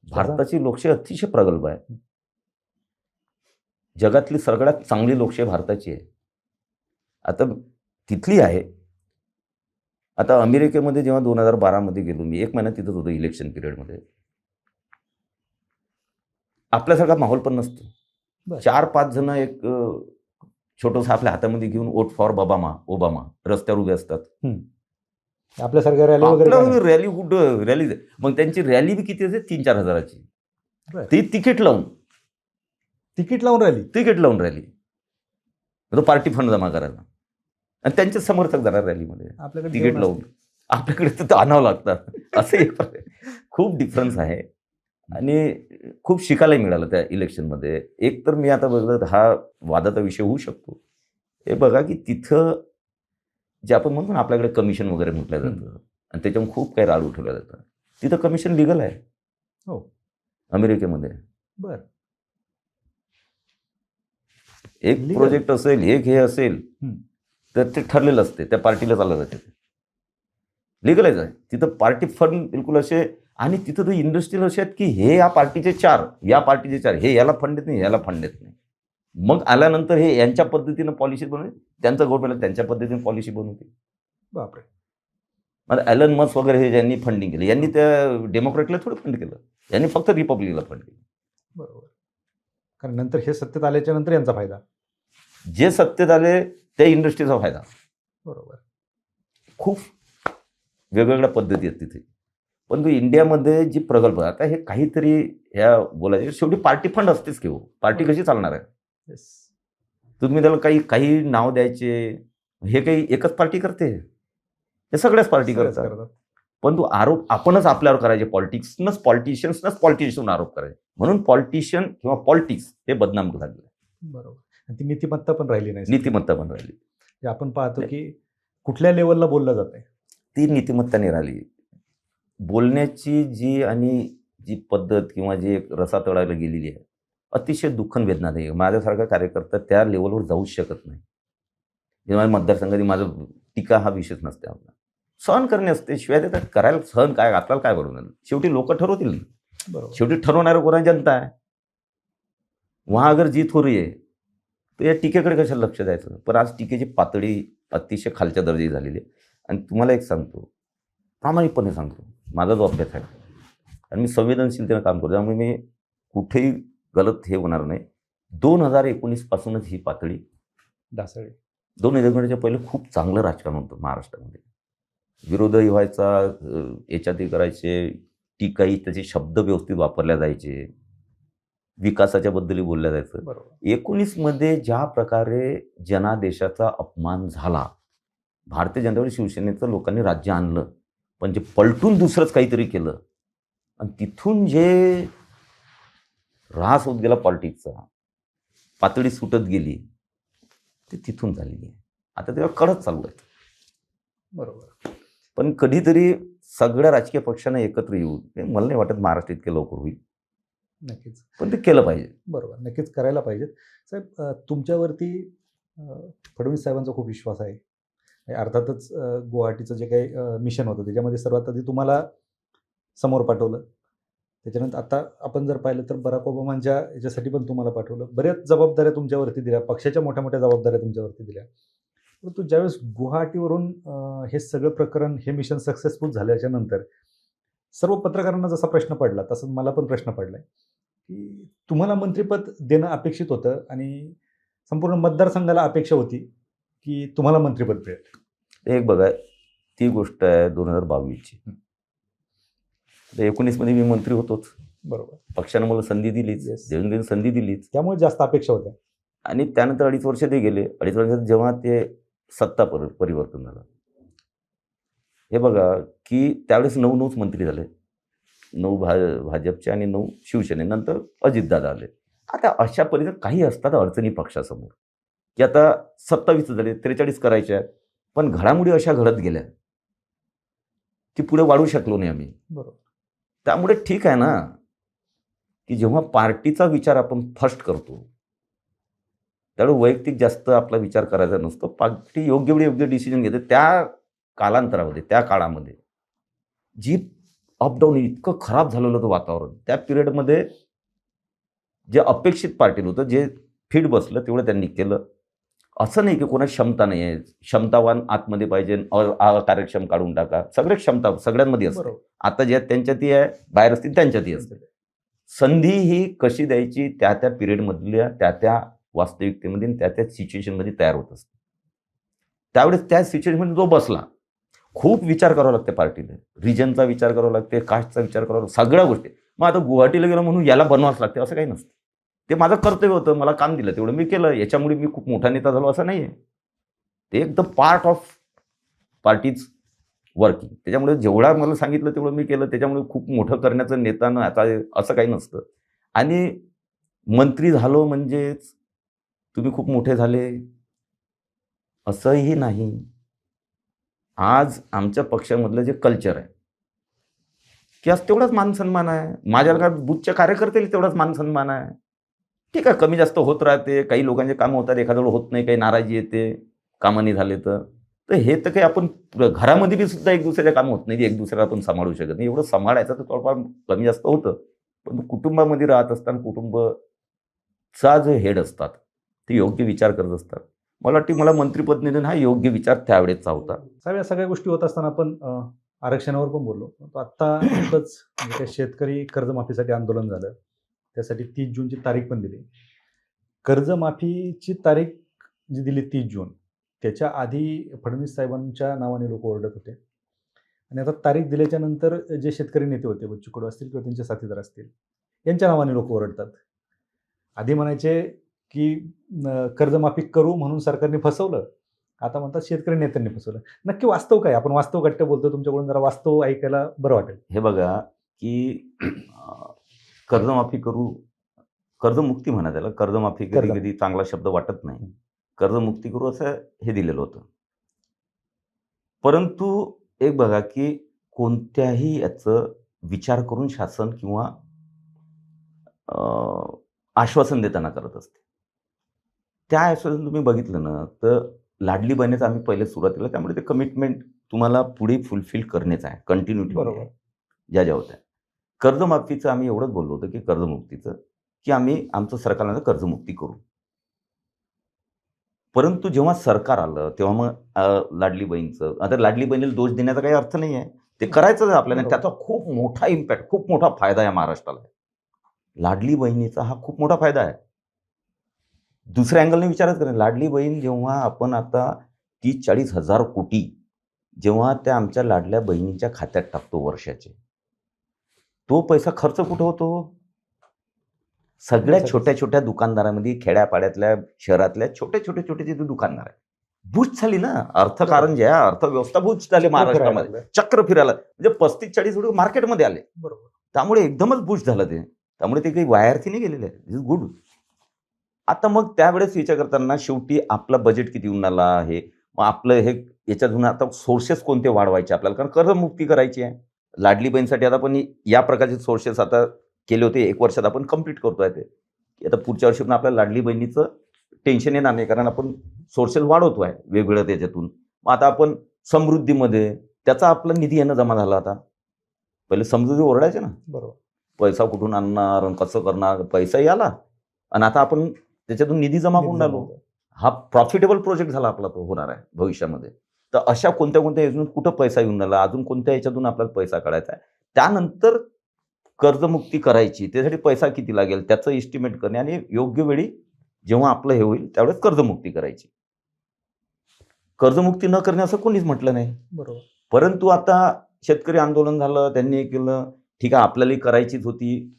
भारताची लोकशाही अतिशय प्रगल्भ आहे. जगातली सगळ्यात चांगली लोकशाही भारताची आहे. आता तिथली आहे. आता अमेरिकेमध्ये जेव्हा 2012मध्ये गेलो मी, 1 महिना तिथंच होतो इलेक्शन पिरियडमध्ये. आपल्यासारखा माहोल पण नसतो. 4-5 जण एक छोटंसं आपल्या हातामध्ये घेऊन वोट फॉर ओबामा रस्त्यावर उभे असतात. आपल्यासारख्या रॅली वगैरे, रॅली कुठं रॅली, मग त्यांची रॅली बी किती असते? 3-4 हजाराची. ती तिकीट लावून रॅली. तो पार्टी फंड जमा करायला आणि त्यांचे समर्थक जाणार रॅलीमध्ये आपल्याकडे तिकीट जेवण लावून. आपल्याकडे तर आणावं लागतं असं एक खूप डिफरन्स आहे आणि खूप शिकायला मिळालं त्या इलेक्शनमध्ये. एक तर मी आता बघितलं हा वादाचा विषय होऊ शकतो. हे बघा की तिथं जे आपण म्हणतो ना आपल्याकडे कमिशन वगैरे म्हटलं जातं आणि त्याच्यावर खूप काही राड उठवलं जातं. तिथं कमिशन लिगल आहे. हो. अमेरिकेमध्ये बर. एक Legal. प्रोजेक्ट असेल एक हे असेल तर ते ठरलेलं असते त्या पार्टीला चाललं जाते. लिगलाइज आहे तिथं. पार्टी फंड बिलकुल असे आणि तिथं तर इंडस्ट्रीयल असे आहेत की हे या पार्टीचे 4 या पार्टीचे 4 हे याला फंड देत नाही याला फंड देत नाही. मग आल्यानंतर हे यांच्या पद्धतीनं पॉलिसी बनवते त्यांचं गव्हर्नमेंट त्यांच्या पद्धतीने पॉलिसी बनवते. बापरे. मग ॲलन मस्क वगैरे हे ज्यांनी फंडिंग केलं यांनी त्या डेमोक्रॅटला थोडं फंड केलं. यांनी फक्त रिपब्लिकला फंड केलं. बरोबर. कारण नंतर हे सत्तेत आल्याच्या नंतर यांचा फायदा. जे सत्तेत आले त्या इंडस्ट्रीचा फायदा. बरोबर. खूप वेगवेगळ्या पद्धती आहेत तिथे. पण इंडियामध्ये जी प्रगल्भ आता हे काहीतरी ह्या बोलायचे शेवटी पार्टी फंड असतेच की हो. पार्टी कशी चालणार आहे. येस. तुम्ही त्याला काही नाव द्यायचे हे काही एकच पार्टी करते हे सगळ्याच पार्टी करतात. पण तो आरोप आपणच आपल्यावर करायचे पॉलिटिशियन्सनच आरोप करायचे. म्हणून पॉलिटिशियन किंवा पॉलिटिक्स हे बदनाम झालेलं आहे. बरोबर. आणि ती नीतिमत्ता पण राहिली नाही. नीतिमत्ता पण राहिली. आपण पाहतो की कुठल्या लेवलला बोललं जात आहे ती नीतिमत्ता नाही राहिली. बोलण्याची जी पद्धत किंवा जी एक रसातळायला गेलेली आहे अतिशय दुःखद वेदनादायी आहे. माझ्यासारखा कार्यकर्ता त्या लेवलवर जाऊच शकत नाही. जेव्हा मतदारसंघात माझं टीका हा विषयच नसते. आपला सहन करणे असते. शिवाय देतात करायला सहन काय आपल्याला काय बनवणार. शेवटी लोक ठरवतील. बरोबर. शेवटी ठरवणारं कोणा जनता आहे. वहाँ अगर जीत हो रही है तर या टीकेकडे कशाला लक्ष द्यायचं. पण आज टीकेची पातळी अतिशय खालच्या दर्जाची झालेली आहे. आणि तुम्हाला एक सांगतो प्रामाणिकपणे सांगतो माझा जो अभ्यास आहे आणि मी संवेदनशीलतेनं काम करतो त्यामुळे मी कुठेही गलत हे होणार नाही. 2019 पासूनच ही पातळी ढासळली. 2019च्या पहिले खूप चांगलं राजकारण होतं महाराष्ट्रामध्ये. विरोधही व्हायचा याच्यातही करायचे टीकाही त्याचे शब्द व्यवस्थित वापरल्या जायचे. विकासाच्या बद्दलही बोलल्या जायचं. बरोबर. 19मध्ये ज्या प्रकारे जनादेशाचा अपमान झाला भारतीय जनता पार्टी शिवसेनेचं लोकांनी राज्य आणलं पण जे पलटून दुसरंच काहीतरी केलं आणि तिथून जे ऱ्हास होत गेला पॉलिटिक्सचा पातळी सुटत गेली ते तिथून झालेली आहे. आता तेव्हा कडक चालू आहे. बरोबर. पण कधीतरी सगळ्या राजकीय पक्षांना एकत्र येऊन मला नाही वाटत महाराष्ट्र इतके लवकर होईल. नक्कीच. पण ते केलं पाहिजे. बरोबर. नक्कीच करायला पाहिजे. साहेब तुमच्यावरती फडणवीस साहेबांचा खूप विश्वास आहे. अर्थातच गुवाहाटीचं जे काही मिशन होतं त्याच्यामध्ये सर्वात आधी तुम्हाला समोर पाठवलं. त्याच्यानंतर आता आपण जर पाहिलं तर बराक ओबामांच्या याच्यासाठी पण तुम्हाला पाठवलं. बऱ्याच जबाबदाऱ्या तुमच्यावरती दिल्या. पक्षाच्या मोठ्या मोठ्या जबाबदाऱ्या तुमच्यावरती दिल्या. परंतु ज्यावेळेस गुवाहाटीवरून हे सगळं प्रकरण हे मिशन सक्सेसफुल झाल्याच्या नंतर सर्व पत्रकारांना जसा प्रश्न पडला तसंच मला पण प्रश्न पडलाय की तुम्हाला मंत्रिपद देणं अपेक्षित होतं आणि संपूर्ण मतदारसंघाला अपेक्षा होती की तुम्हाला मंत्रिपद मिळेल. एक बघा ती गोष्ट आहे 2022ची. 19मध्ये मी मंत्री होतोच. बरोबर. पक्षानं मला संधी दिलीच. Yes. देवेंद्रने संधी दिलीच. त्यामुळे जास्त अपेक्षा होत्या. आणि त्यानंतर 2.5 वर्ष ते गेले. 2.5 वर्षात जेव्हा ते सत्ता परिवर्तन झालं हे बघा की त्यावेळेस 9 मंत्री झाले. 9 भाजपचे आणि 9 शिवसेने. नंतर अजितदादा आले. आता अशा परिस्थितीत काही असतात अडचणी पक्षासमोर की आता 27 झाले 43 करायच्या आहेत. पण घडामोडी अशा घडत गेल्या की पुढे वाढू शकलो नाही आम्ही. बरोबर. त्यामुळे ठीक आहे ना की जेव्हा पार्टीचा विचार आपण फर्स्ट करतो त्यामुळे वैयक्तिक जास्त आपला विचार करायचा नसतो. पार्टी योग्य वेळी योग्य डिसिजन घेते. त्या कालांतरामध्ये त्या काळामध्ये जी अपडाऊन इतकं खराब झालेलं होतं वातावरण त्या पिरियडमध्ये जे अपेक्षित पार्टीला होतं जे फिट बसलं तेवढं त्यांनी केलं. असं नाही की कोणा क्षमता नाही आहे. क्षमतावान आतमध्ये पाहिजे कार्यक्षम काढून टाका. सगळे क्षमता सगळ्यांमध्ये असते. बरोबर. आता ज्यात त्यांच्यातही आहे बाहेर असतील त्यांच्यातही असते. संधी ही कशी द्यायची त्या पिरियडमधल्या त्या वास्तविकतेमध्ये त्या सिच्युएशनमध्ये तयार होत असते. त्यावेळेस त्या सिच्युएशनमध्ये जो बसला खूप विचार करावा लागते पार्टीने. रिजनचा विचार करावा लागते कास्टचा विचार करावा लागतो सगळ्या गोष्टी. मग आता गुवाहाटीला गेलो म्हणून याला बनवावंच लागते असं काही नसतं. ते माझं कर्तव्य होतं, मला काम दिलं तेवढं मी केलं. याच्यामुळे मी खूप मोठा नेता झालो असं नाही आहे. ते एकदम पार्ट ऑफ पार्टीज वर्किंग. त्याच्यामुळे जेवढा मला सांगितलं तेवढं मी केलं. त्याच्यामुळे खूप मोठं करण्याचं नेतानं आता असं काही नसतं. आणि मंत्री झालो म्हणजेच तुम्ही खूप मोठे झाले असंही नाही. आज आमच्या पक्षामधलं जे कल्चर आहे की आज तेवढाच मानसन्मान आहे. माझ्या का बुथच्या कार्यकर्त्याला तेवढाच मानसन्मान आहे. ठीक आहे, कमी जास्त होत राहते. काही लोकांचे कामं होतात, एखाद्याला होत नाही, काही नाराजी येते, कामं नाही झाले तर. तर हे तर काही आपण घरामध्ये बी सुद्धा एक दुसऱ्याच्या कामं होत नाही, एक दुसऱ्याला आपण सांभाळू शकत नाही. एवढं सांभाळायचं तर थोडंफार कमी जास्त होतं. पण कुटुंबामध्ये राहत असताना कुटुंबचा जो हेड असतात ते योग्य विचार करत असतात. मला वाटते मला मंत्रिपद निधन हा योग्य विचार त्यावेळेचा होता. साहेब, या सगळ्या गोष्टी होत असताना आपण आरक्षणावर पण बोललो. तो आत्ता नुकतंच म्हणजे ते शेतकरी कर्जमाफीसाठी आंदोलन झालं. त्यासाठी 30 जूनची तारीख पण दिली. कर्जमाफीची तारीख जी दिली 30 जून, त्याच्या आधी फडणवीस साहेबांच्या नावाने लोक ओरडत होते. आणि आता तारीख दिल्याच्या नंतर जे शेतकरी नेते होते, बच्चू कडू असतील किंवा त्यांचे साथीदार असतील, यांच्या नावाने लोक ओरडतात. आधी म्हणायचे की कर्जमाफी करू म्हणून सरकारने फसवलं. आता म्हणतात शेतकरी नेत्यांनी फसवलं. नक्की वास्तव काय? आपण वास्तव घट्ट बोलतो, तुमच्याकडून जरा वास्तव ऐकायला बरं वाटेल. हे बघा की कर्जमाफी करू, कर्जमुक्ती म्हणा त्याला, कर्जमाफी कधी कर्ज. कधी चांगला शब्द वाटत नाही. कर्जमुक्ती करू असं हे दिलेलं होतं. परंतु एक बघा की कोणत्याही याचं विचार करून शासन किंवा आश्वासन देताना करत असते. त्या आश्वासन तुम्ही बघितलं ना तर लाडली बहिणीचं आम्ही पहिले सुरुवातीला, त्यामुळे ते कमिटमेंट तुम्हाला पुढे फुलफिल करणेच आहे, कंटिन्युटी बरोबर. ज्या होत्या. कर्जमाफीचं आम्ही एवढंच बोललो होतो की कर्जमुक्तीचं की आम्ही आमचं सरकारला कर्जमुक्ती करू. परंतु जेव्हा सरकार आलं तेव्हा मग लाडली बहीणचं, आता लाडली बहिणीला दोष देण्याचा काही अर्थ नाही आहे, ते करायचंच आहे आपल्याला. बरोबर. त्याचा खूप मोठा इम्पॅक्ट, खूप मोठा फायदा आहे महाराष्ट्राला. लाडली बहिणीचा हा खूप मोठा फायदा आहे. दुसऱ्या अँगलने विचारच करेन, लाडली बहीण जेव्हा आपण आता 30-40 हजार कोटी जेव्हा त्या आमच्या लाडल्या बहिणीच्या खात्यात टाकतो वर्षाचे, तो पैसा खर्च कुठं होतो? सगळ्या छोट्या छोट्या दुकानदारांमध्ये, खेड्यापाड्यातल्या, शहरातल्या छोटे जे दुकानदार आहे, बूस्ट झाली ना. अर्थकारण जे आहे, अर्थव्यवस्था बूस्ट झाली महाराष्ट्रामध्ये, चक्र फिरायला. म्हणजे 35-40 रुपये मार्केटमध्ये आले. बरोबर. त्यामुळे एकदमच बूस्ट झालं ते. त्यामुळे ते काही वायार्थी नाही गेलेले आहे. Is good. आता मग त्यावेळेस विचार करताना शेवटी आपलं बजेट किती येऊन आला आहे, मग आपलं हे याच्यातून आता सोर्सेस कोणते वाढवायचे आपल्याला, कारण कर्जमुक्ती करायची आहे. लाडली बहीणसाठी आता आपण या प्रकारचे सोर्सेस आता केले होते, 1 वर्षात आपण कंप्लीट करतोय ते. आता पुढच्या वर्षी पण आपल्याला लाडली बहिणीचं टेन्शन येणार नाही, कारण आपण सोर्सेस वाढवतोय वेगवेगळ्या त्याच्यातून. मग आता आपण समृद्धीमध्ये त्याचा आपला निधी येणं जमा झाला. आता पहिले समृद्धी ओरडायचे ना, बरोबर. पैसा कुठून आणणार आणि कसं करणार, पैसाही आला आणि आता आपण त्याच्यातून निधी जमा करून आलो. हा प्रॉफिटेबल प्रोजेक्ट झाला आपला, तो होणार आहे भविष्यामध्ये. तर अशा कोणत्या योजनेत कुठं पैसा येऊन आला, अजून कोणत्या याच्यातून आपल्याला पैसा काढायचा आहे, त्यानंतर कर्जमुक्ती करायची, त्यासाठी पैसा किती लागेल त्याचं एस्टिमेट करणे आणि योग्य वेळी जेव्हा आपलं हे होईल त्यावेळेस कर्जमुक्ती करायची. कर्जमुक्ती न करणे असं कोणीच म्हटलं नाही. बरोबर. परंतु आता शेतकरी आंदोलन झालं, त्यांनी हे केलं, ठीक आहे, आपल्यालाही करायचीच होती.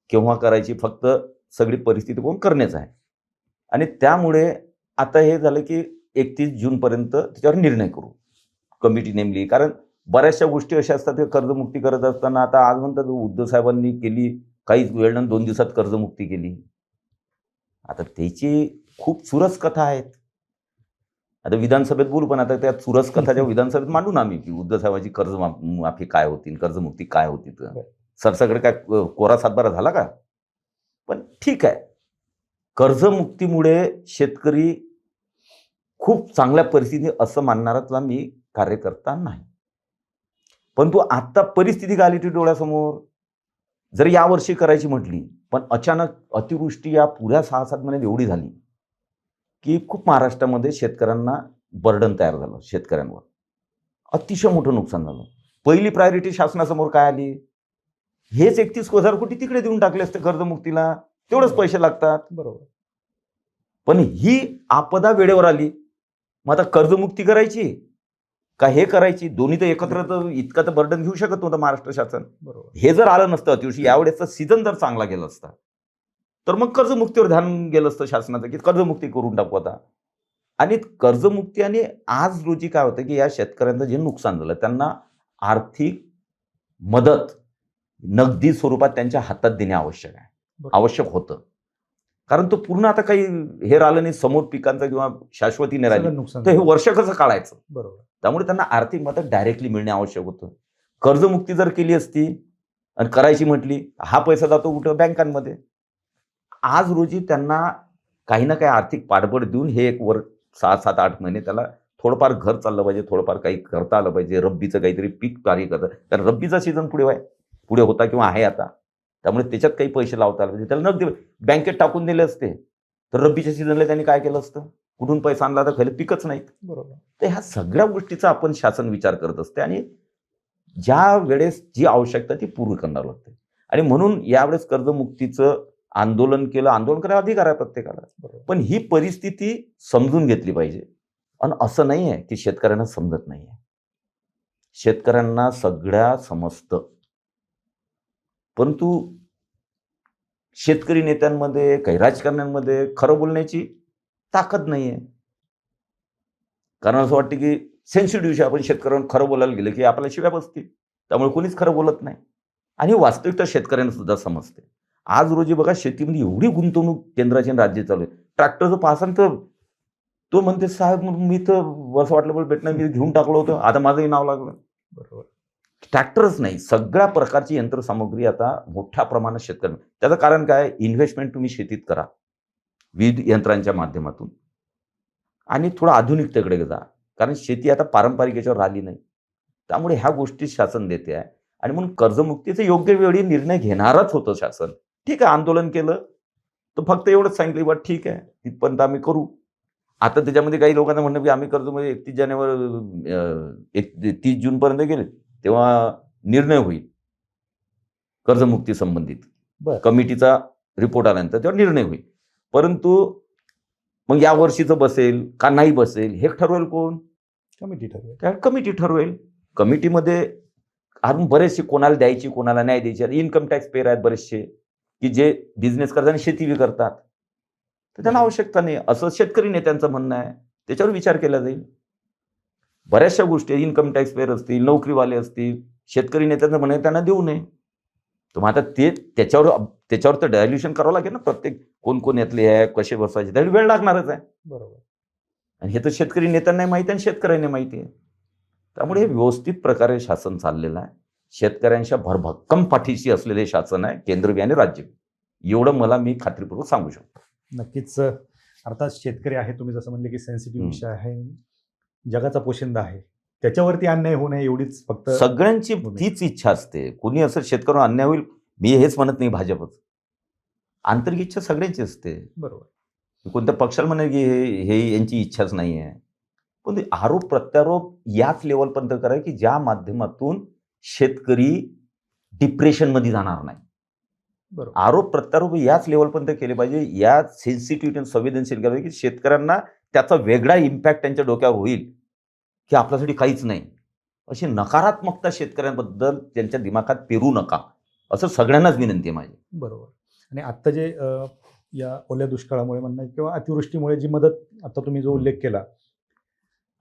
केव्हा करायची, फक्त सगळी परिस्थिती कोण करणेच आहे. आणि त्यामुळे आता हे झालं की 31 जूनपर्यंत त्याच्यावर निर्णय करू, कमिटी नेमली. कारण बऱ्याचशा गोष्टी अशा असतात की कर्जमुक्ती करत असताना, आता आज म्हणतात उद्धव साहेबांनी केली, काही वेळानं 2 दिवसात कर्जमुक्ती केली. आता त्याची खूप चुरस कथा आहेत. आता विधानसभेत बोलू, पण आता त्या चुरस कथा जेव्हा विधानसभेत मांडू ना आम्ही की उद्धव साहेबांची कर्जमाफी काय होती, कर्जमुक्ती काय होती, तर सरसकडे काय कोरा सातबारा झाला का? पण ठीक आहे, कर्जमुक्तीमुळे शेतकरी खूप चांगल्या परिस्थितीत असं मानणारातला मी कार्यकर्ता नाही. परंतु आता परिस्थिती काय आली ती डोळ्यासमोर, जर यावर्षी करायची म्हटली, पण अचानक अतिवृष्टी या पुऱ्या 6-7 महिन्यात एवढी झाली की खूप महाराष्ट्रामध्ये शेतकऱ्यांना बर्डन तयार झालं. शेतकऱ्यांवर अतिशय मोठं नुकसान झालं. पहिली प्रायोरिटी शासनासमोर काय आली, हेच 31,000 कोटी तिकडे देऊन टाकले असते कर्जमुक्तीला, तेवढेच पैसे लागतात. बरोबर. पण ही आपदा वेळेवर आली. मग आता कर्जमुक्ती करायची का हे करायची, दोन्ही तर एकत्र तर इतकं तर बर्डन घेऊ शकत नव्हतं महाराष्ट्र शासन. बरोबर. हे जर आलं नसतं अतिवृष्टी, यावेळेसचा सीझन जर चांगला गेला असता, तर मग कर्जमुक्तीवर ध्यान गेलं असतं शासनाचं, की कर्जमुक्ती करून टाकू आता. आणि कर्जमुक्ती आणि आज रोजी काय होतं, की या शेतकऱ्यांचं जे नुकसान झालं त्यांना आर्थिक मदत नगदी स्वरूपात त्यांच्या हातात देणे आवश्यक आहे, बरोबर. आवश्यक होतं. कारण तो पूर्ण आता काही हे राहिलं नाही, समोर पिकांचा किंवा शाश्वती नाही राहिली, सगळं नुकसान तर हे झालं. वर्ष कसं काढायचं. बरोबर. त्यामुळे त्यांना आर्थिक मदत डायरेक्टली मिळणे आवश्यक होतं. कर्जमुक्ती जर केली असती आणि करायची म्हटली, हा पैसा जातो कुठं? बँकांमध्ये. आज रोजी त्यांना काही ना काही आर्थिक पाठबळ देऊन हे एक 6, 7, 8 महिने त्याला थोडंफार घर चाललं पाहिजे, थोडंफार काही करता आलं पाहिजे. रब्बीचं काहीतरी पीक कार्य करतं. कारण रब्बीचा सीझन पुढे होता किंवा आहे आता. त्यामुळे त्याच्यात काही पैसे लावता आले पाहिजे. त्याला नगदी बँकेत टाकून दिले असते, तर रब्बीच्या सीझनला त्यांनी काय केलं असतं? कुठून पैसा आणला तर खरं पिकच नाहीत. बरोबर. तर ह्या सगळ्या गोष्टीचा आपण शासन विचार करत असते आणि ज्या वेळेस जी आवश्यकता ती पूर्ण करावी लागते. आणि म्हणून यावेळेस कर्जमुक्तीचं आंदोलन केलं. आंदोलन करायला अधिकार आहे प्रत्येकाला. बरोबर. पण ही परिस्थिती समजून घेतली पाहिजे. आणि असं नाही आहे की शेतकऱ्यांना समजत नाही आहे. शेतकऱ्यांना सगळ्या समजतं. परंतु शेतकरी नेत्यांमध्ये, काही राजकारण्यांमध्ये खरं बोलण्याची ताकद नाही आहे. कारण असं वाटतं की सेन्सिटिव्ह विषय आपण शेतकऱ्यांना खरं बोलायला गेलं की आपल्याला शिव्या बसतील. त्यामुळे कोणीच खरं बोलत नाही. आणि वास्तविकता शेतकऱ्यांना सुद्धा समजते. आज रोजी बघा शेतीमध्ये एवढी गुंतवणूक केंद्राची आणि राज्य चालू आहे. ट्रॅक्टरचं पाहसान तर तो म्हणते, साहेब मी तर असं वाटलं पण भेटणार, मी घेऊन टाकलं होतं, आता माझंही नाव लागलं. बरोबर. ट्रॅक्टरच नाही, सगळ्या प्रकारची यंत्रसामुग्री आता मोठ्या प्रमाणात शेतकरी. त्याचं कारण काय? इन्व्हेस्टमेंट तुम्ही शेतीत करा विविध यंत्रांच्या माध्यमातून आणि थोडं आधुनिकतेकडे जा. कारण शेती आता पारंपरिक याच्यावर राहिली नाही. त्यामुळे ह्या गोष्टी शासन देते आहे. आणि म्हणून कर्जमुक्तीचे योग्य वेळी निर्णय घेणारच होतं शासन. ठीक आहे, आंदोलन केलं तर फक्त एवढंच सांगितलं, बा ठीक आहे, तिथपर्यंत आम्ही करू. आता त्याच्यामध्ये काही लोकांना म्हणणं की आम्ही कर्जमध्ये 31 जूनपर्यंत गेले तेव्हा निर्णय होईल कर्जमुक्ती संबंधित. बरं. कमिटीचा रिपोर्ट आल्यानंतर तेव्हा निर्णय होईल. परंतु मग या वर्षीचं बसेल का नाही बसेल हे ठरवेल कोण? कमिटी ठरवेल. त्या कमिटी ठरवेल. कमिटीमध्ये अजून बरेचसे कोणाला द्यायची, कोणाला नाही द्यायची. इन्कम टॅक्स पेअर आहेत बरेचसे, की जे बिझनेस करतात आणि शेती बी करतात. तर त्यांना आवश्यकता नाही, असं शेतकरी नेत्यांचं म्हणणं आहे. त्याच्यावर विचार केला जाईल. बऱ्याचशा गोष्टी इन्कम टॅक्स पेअर असतील, नोकरीवाले असतील, शेतकरी नेत्यांचं म्हणणं आहे त्यांना देऊ नये. तर मग आता त्याच्यावर तर डायल्युशन करावं लागेल ना. प्रत्येक कोण यातले आहे, कसे बसवायचे, त्याला वेळ लागणारच आहे. बरोबर. आणि हे तर शेतकरी नेत्यांनाही माहिती आहे आणि शेतकऱ्यांना माहिती आहे. त्यामुळे हे व्यवस्थित प्रकारे शासन चाललेलं आहे. शेतकऱ्यांच्या भरभक्कम पाठीशी असलेले शासन आहे, केंद्र आणि राज्य. एवढं मी खात्रीपूर्वक सांगू शकतो. नक्कीच. अर्थात शेतकरी आहे, तुम्ही जसं म्हणले की सेन्सिटिव्ह विषय आहे, जगाचा पोशिंदा आहे, त्याच्यावरती अन्याय होऊ नये एवढीच फक्त सगळ्यांची तीच इच्छा असते. कोणी असं शेतकऱ्यांवर अन्याय होईल मी हेच म्हणत नाही. भाजपच आंतरिक इच्छा सगळ्यांची असते. बरोबर. कोणत्या पक्षाला म्हणे की हे यांची इच्छाच नाही आहे. पण ते आरोप प्रत्यारोप याच लेवलपर्यंत करा की ज्या माध्यमातून शेतकरी डिप्रेशनमध्ये जाणार नाही. बरोबर. आरोप प्रत्यारोप याच लेवलपर्यंत केले पाहिजे, या सेन्सिटिव्हिटी आणि संवेदनशील केलं पाहिजे की शेतकऱ्यांना त्याचा वेगळा इम्पॅक्ट त्यांच्या डोक्यावर होईल की आपल्यासाठी काहीच नाही. अशी नकारात्मकता शेतकऱ्यांबद्दल त्यांच्या दिमागात पेरू नका, असं सगळ्यांनाच विनंती आहे माझी. बरोबर. आणि आत्ता जे या ओल्या दुष्काळामुळे म्हणणं किंवा अतिवृष्टीमुळे जी मदत आता तुम्ही जो उल्लेख केला,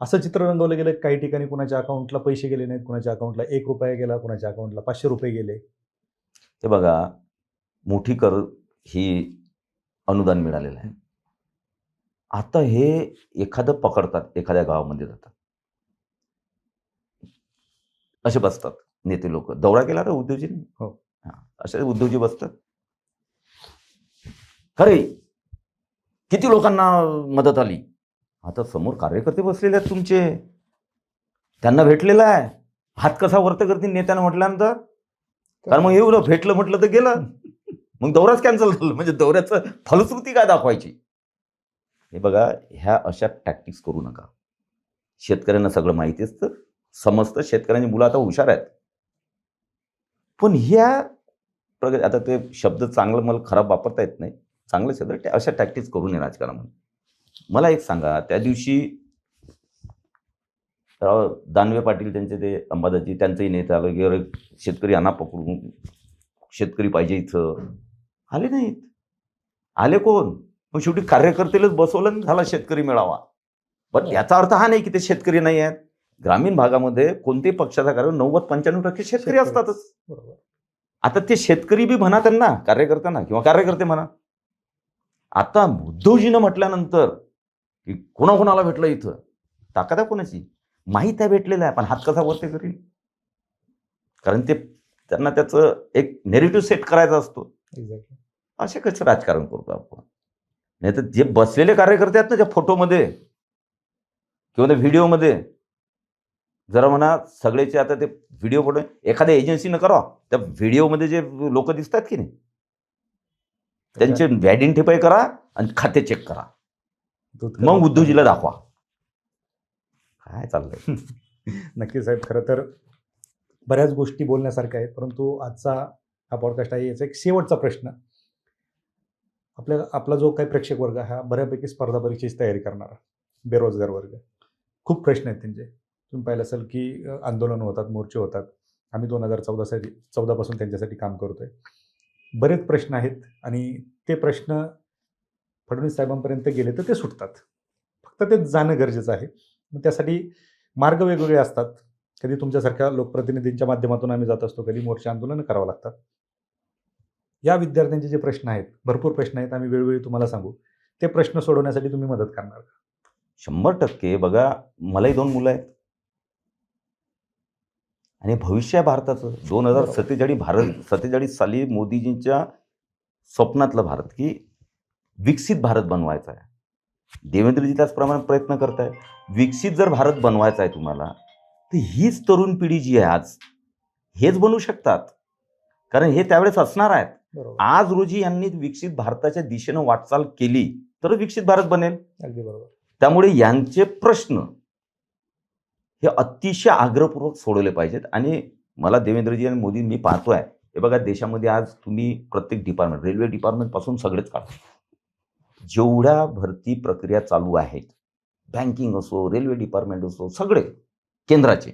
असं चित्र रंगवलं गेलं काही ठिकाणी कुणाच्या अकाउंटला पैसे गेले नाहीत, कुणाच्या अकाउंटला ₹1 गेला, कुणाच्या अकाउंटला ₹500 गेले. ते बघा, मोठी कर ही अनुदान मिळालेलं आहे. आता हे एखादं पकडतात, एखाद्या गावामध्ये जातात, असे बसतात नेते लोक. दौरा केला ना उद्धवजींनी, हो. असे उद्धवजी बसतात. खरे किती लोकांना मदत आली. आता समोर कार्यकर्ते बसलेले आहेत तुमचे, त्यांना भेटलेलं आहे. हात कसा वर्त करतील नेत्यांना म्हटल्यानंतर? कारण मग एवढं भेटलं म्हटलं तर गेलं, मग दौराच कॅन्सल झालं. म्हणजे दौऱ्याचं फलश्रुती काय दाखवायची? हे बघा, ह्या अशा टॅक्टिक्स करू नका. शेतकऱ्यांना सगळं माहिती असतं, समजतं. शेतकऱ्यांची मुलं आता हुशार आहेत. पण ह्या आता ते शब्द चांगलं मला खराब वापरता येत नाही, चांगले शब्द, अशा टॅक्टिक्स करू नये राजकारणामध्ये. मला एक सांगा, त्या दिवशी दानवे पाटील त्यांचे ते अंबादाजी त्यांचंही नेते आलं की शेतकरी आणा पकडून, शेतकरी पाहिजे इथं, आले नाहीत. आले कोण? मग शेवटी कार्यकर्तेलाच बसवलं आणि झाला शेतकरी मेळावा. पण याचा अर्थ हा नाही की ते शेतकरी नाही आहेत. ग्रामीण भागामध्ये कोणत्याही पक्षाचा कार्य 90-95% शेतकरी असतातच. बरोबर. आता ते शेतकरी बी म्हणा त्यांना, कार्यकर्त्यांना किंवा कार्यकर्ते म्हणा. आता उद्धवजीनं म्हटल्यानंतर की कोणाकोणाला भेटलं इथं, ताकद आहे कोणाची? माहीत आहे भेटलेलं आहे, पण हात कसा वरती करील? कारण ते त्यांना त्याचं एक नेरेटिव्ह सेट करायचा असतो. एक्झॅक्टली. असे कसं राजकारण करतो आपण? नाही तर जे बसलेले कार्यकर्ते आहेत ना त्या फोटोमध्ये किंवा त्या व्हिडिओमध्ये, जरा म्हणा सगळेचे आता ते व्हिडिओ फोटो एखाद्या एजन्सीनं करा, त्या व्हिडिओमध्ये जे लोक दिसतात की नाही त्यांचे आयडेंटिफाय करा आणि खाते चेक करा, मग उद्धवजीला दाखवा काय चाललंय. नक्कीच साहेब, खरं तर बऱ्याच गोष्टी बोलण्यासारख्या आहेत, परंतु आजचा हा पॉडकास्ट आहे याचा एक शेवटचा प्रश्न. आपला जो काही प्रेक्षक वर्ग हा बऱ्यापैकी स्पर्धा परीक्षेची तयारी करणारा बेरोजगार वर्ग, खूप प्रश्न आहेत त्यांचे. तुम्ही पाहिलं असेल की आंदोलन होतात, मोर्चे होतात. आम्ही 2014 पासून त्यांच्यासाठी काम करतोय. बरेच प्रश्न आहेत आणि ते प्रश्न फडणवीस साहेबांपर्यंत गेले तर ते सुटतात. फक्त ते जाणं गरजेचं आहे. मग त्यासाठी मार्ग वेगवेगळे असतात. कधी तुमच्यासारख्या लोकप्रतिनिधींच्या माध्यमातून आम्ही जात असतो, कधी मोर्चे आंदोलनं करावं लागतात. या विद्यार्थ्यांचे जे प्रश्न आहेत, भरपूर प्रश्न आहेत, आम्ही वेळोवेळी तुम्हाला सांगू. ते प्रश्न सोडवण्यासाठी तुम्ही मदत करणार का? 100% बघा, मलाही 2 मुलं आहेत आणि भविष्य आहे भारताचं. 2047 साली मोदीजींच्या स्वप्नातलं भारत की विकसित भारत बनवायचा आहे. देवेंद्रजी त्याचप्रमाणे प्रयत्न करत आहेत. विकसित जर भारत बनवायचा आहे तुम्हाला, तर हीच तरुण पिढी जी आहे आज, हेच बनवू शकतात. कारण हे त्यावेळेस असणार आहेत. बरोबर. आज रोजी यांनी विकसित भारताच्या दिशेनं वाटचाल केली तर विकसित भारत बनेल. अगदी बरोबर. त्यामुळे यांचे प्रश्न हे अतिशय आग्रहपूर्वक सोडवले पाहिजेत. आणि मला देवेंद्रजी आणि मोदी मी पाहतोय, हे बघा देशामध्ये आज तुम्ही प्रत्येक डिपार्टमेंट, रेल्वे डिपार्टमेंट पासून सगळेच काढा, जेवढ्या भरती प्रक्रिया चालू आहेत, बँकिंग असो, रेल्वे डिपार्टमेंट असो, सगळे केंद्राचे,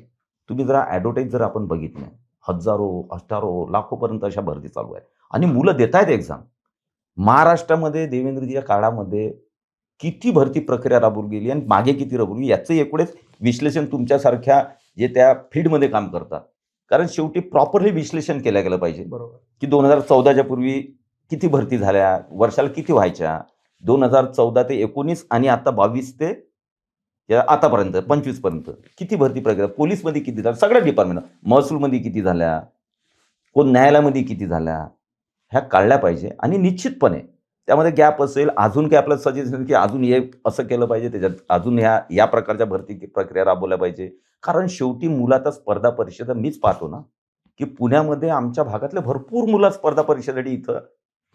तुम्ही जरा ॲडव्हर्टाईज जर आपण बघितलं, हजारो लाखोपर्यंत अशा भरती चालू आहे आणि मुलं देत आहेत एक्झाम. महाराष्ट्रामध्ये देवेंद्रजीच्या काळामध्ये किती भरती प्रक्रिया राबवली गेली आणि मागे किती राबवली, याचं एकवेळेस विश्लेषण तुमच्यासारख्या जे त्या फील्डमध्ये काम करतात, कारण शेवटी प्रॉपरली विश्लेषण केलं गेलं पाहिजे. बरोबर. की 2014च्या पूर्वी किती भरती झाल्या, वर्षाला किती व्हायच्या, 2014 ते 19 आणि आता 22 ते आतापर्यंत 25 पर्यंत किती भरती प्रक्रिया, पोलीसमध्ये किती झाल्या, सगळ्या डिपार्टमेंट, महसूलमध्ये किती झाल्या, कोण न्यायालयामध्ये किती झाल्या, ह्या काढल्या पाहिजे. आणि निश्चितपणे त्यामध्ये गॅप असेल, अजून काही आपलं सजेशन की अजून हे असं केलं पाहिजे, त्याच्यात अजून या प्रकारच्या भरती प्रक्रिया राबवल्या पाहिजे. कारण शेवटी मुलाचा स्पर्धा परीक्षेचा मीच पाहतो ना की पुण्यामध्ये आमच्या भागातले भरपूर मुलं स्पर्धा परीक्षेसाठी इथं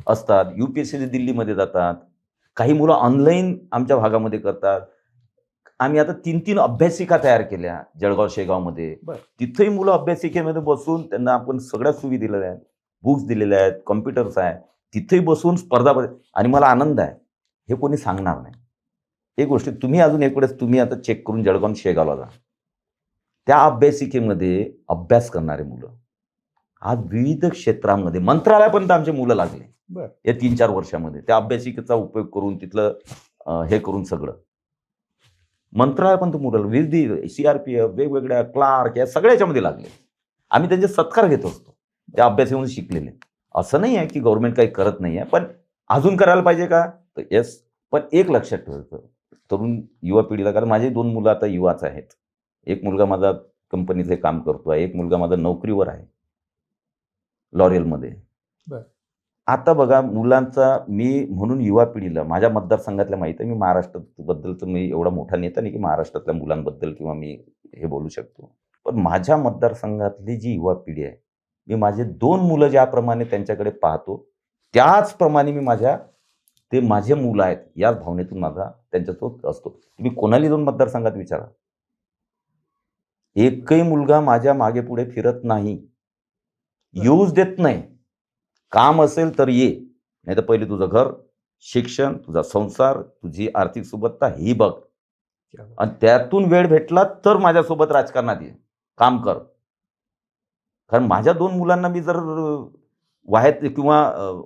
असतात. UPSC दिल्लीमध्ये जातात, काही मुलं ऑनलाईन आमच्या भागामध्ये करतात. आम्ही आता 3-3 अभ्यासिका तयार केल्या जळगाव शेगावमध्ये. तिथेही मुलं अभ्यासिकेमध्ये बसून त्यांना आपण सगळ्या सुविधा दिलेल्या आहेत, बुक्स दिलेल्या आहेत, कॉम्प्युटर्स आहेत, तिथेही बसून स्पर्धा. आणि मला आनंद आहे, हे कोणी सांगणार नाही. एक गोष्ट तुम्ही अजून एक वेळेस तुम्ही आता चेक करून जळगाव शेगावला जा, त्या अभ्यासिकेमध्ये अभ्यास करणारे मुलं आज विविध क्षेत्रामध्ये मंत्रालयापर्यंत आमचे मुलं लागले या 3-4 वर्षामध्ये. त्या अभ्यासिकेचा उपयोग करून तिथलं हे करून सगळं मंत्रालयापर्यंत मुलं, विविध CRPF, वेगवेगळ्या क्लार्क, या सगळ्याच्यामध्ये लागले. आम्ही त्यांचे सत्कार घेत असतो, त्या अभ्यासामधून शिकलेले. असं नाही आहे की गव्हर्नमेंट काही करत नाही आहे, पण अजून करायला पाहिजे का, तर येस. पण एक लक्षात ठेवायचं तरुण युवा पिढीला, कारण माझे 2 मुलं आता युवाच आहेत. एक मुलगा माझा कंपनीचे काम करतोय, एक मुलगा माझा नोकरीवर आहे लॉरियलमध्ये. आता बघा मुलांचा, मी म्हणून युवा पिढीला माझ्या मतदारसंघातल्या माहिती आहे, मी महाराष्ट्राबद्दलचं मी एवढा मोठा नेता नाही की महाराष्ट्रातल्या मुलांबद्दल किंवा मी हे बोलू शकतो, पण माझ्या मतदारसंघातली जी युवा पिढी आहे, मी माझे 2 मुलं ज्याप्रमाणे त्यांच्याकडे पाहतो, त्याचप्रमाणे मी ते माझे मुलं आहेत याच भावनेतून माझा त्यांच्यासोबत असतो. तुम्ही कोणाला 2 मतदारसंघात विचारा, एकही मुलगा माझ्या मागे पुढे फिरत नाही, येऊच देत नाही. काम असेल तर ये, नाही तर पहिले तुझं घर, शिक्षण, तुझा संसार, तुझी आर्थिक सुबत्ता ही बघ, आणि त्यातून वेळ भेटला तर माझ्यासोबत राजकारणात ये, काम कर. कारण माझ्या 2 मुलांना मी जर वाहेत किंवा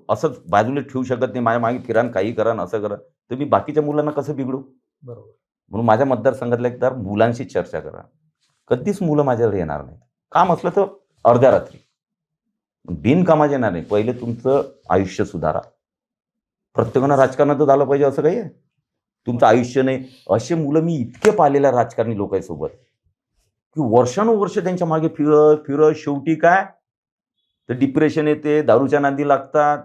असंच बाजूला ठेवू शकत नाही, माझ्या मागे फिरा आणि काही करा आणि असं करा, तर मी बाकीच्या मुलांना कसं बिघडू? बरोबर. म्हणून माझ्या मतदारसंघातल्या एकदा मुलांशी चर्चा करा. कधीच मुलं माझ्याकडे येणार नाहीत. काम असलं तर अर्ध्या रात्री. बिनकामाचे येणार नाही. पहिले तुमचं आयुष्य सुधारा. प्रत्येकानं राजकारणातच आलं पाहिजे असं काही आहे? तुमचं आयुष्य नाही. असे मुलं मी इतके पाहिलेल्या राजकारणी लोकांसोबत, की वर्षानुवर्ष त्यांच्या मागे फिरत, फिरत शेवटी काय? तर डिप्रेशन येते, दारूच्या नादी लागतात,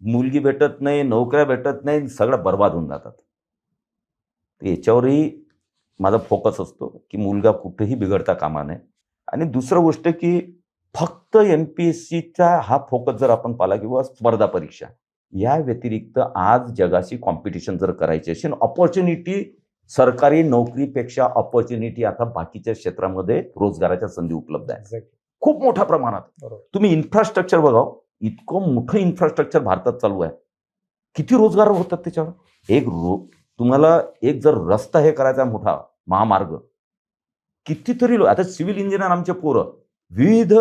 मुलगी भेटत नाही, नोकऱ्या भेटत नाही, सगळं बरबाद होऊन जातात. तर याच्यावरही माझा फोकस असतो, की मुलगा कुठेही बिघडता कामा नये. आणि दुसरं गोष्ट, की फक्त MPSCचा हा फोकस जर आपण पाहिला किंवा स्पर्धा परीक्षा, या व्यतिरिक्त आज जगाशी कॉम्पिटिशन जर करायची असेल, अपॉर्च्युनिटी सरकारी नोकरीपेक्षा अपॉर्च्युनिटी आता बाकीच्या क्षेत्रामध्ये रोजगाराच्या संधी उपलब्ध आहेत. एक्झॅक्टली. खूप मोठ्या प्रमाणात. बरोबर. तुम्ही इन्फ्रास्ट्रक्चर बघावं, इतकं मोठं इन्फ्रास्ट्रक्चर भारतात चालू आहे. किती रोजगार होतात त्याच्यावर? तुम्हाला एक जर रस्ता हे करायचा मोठा महामार्ग, कितीतरी आता सिव्हिल इंजिनियर आमचे पोरं विविध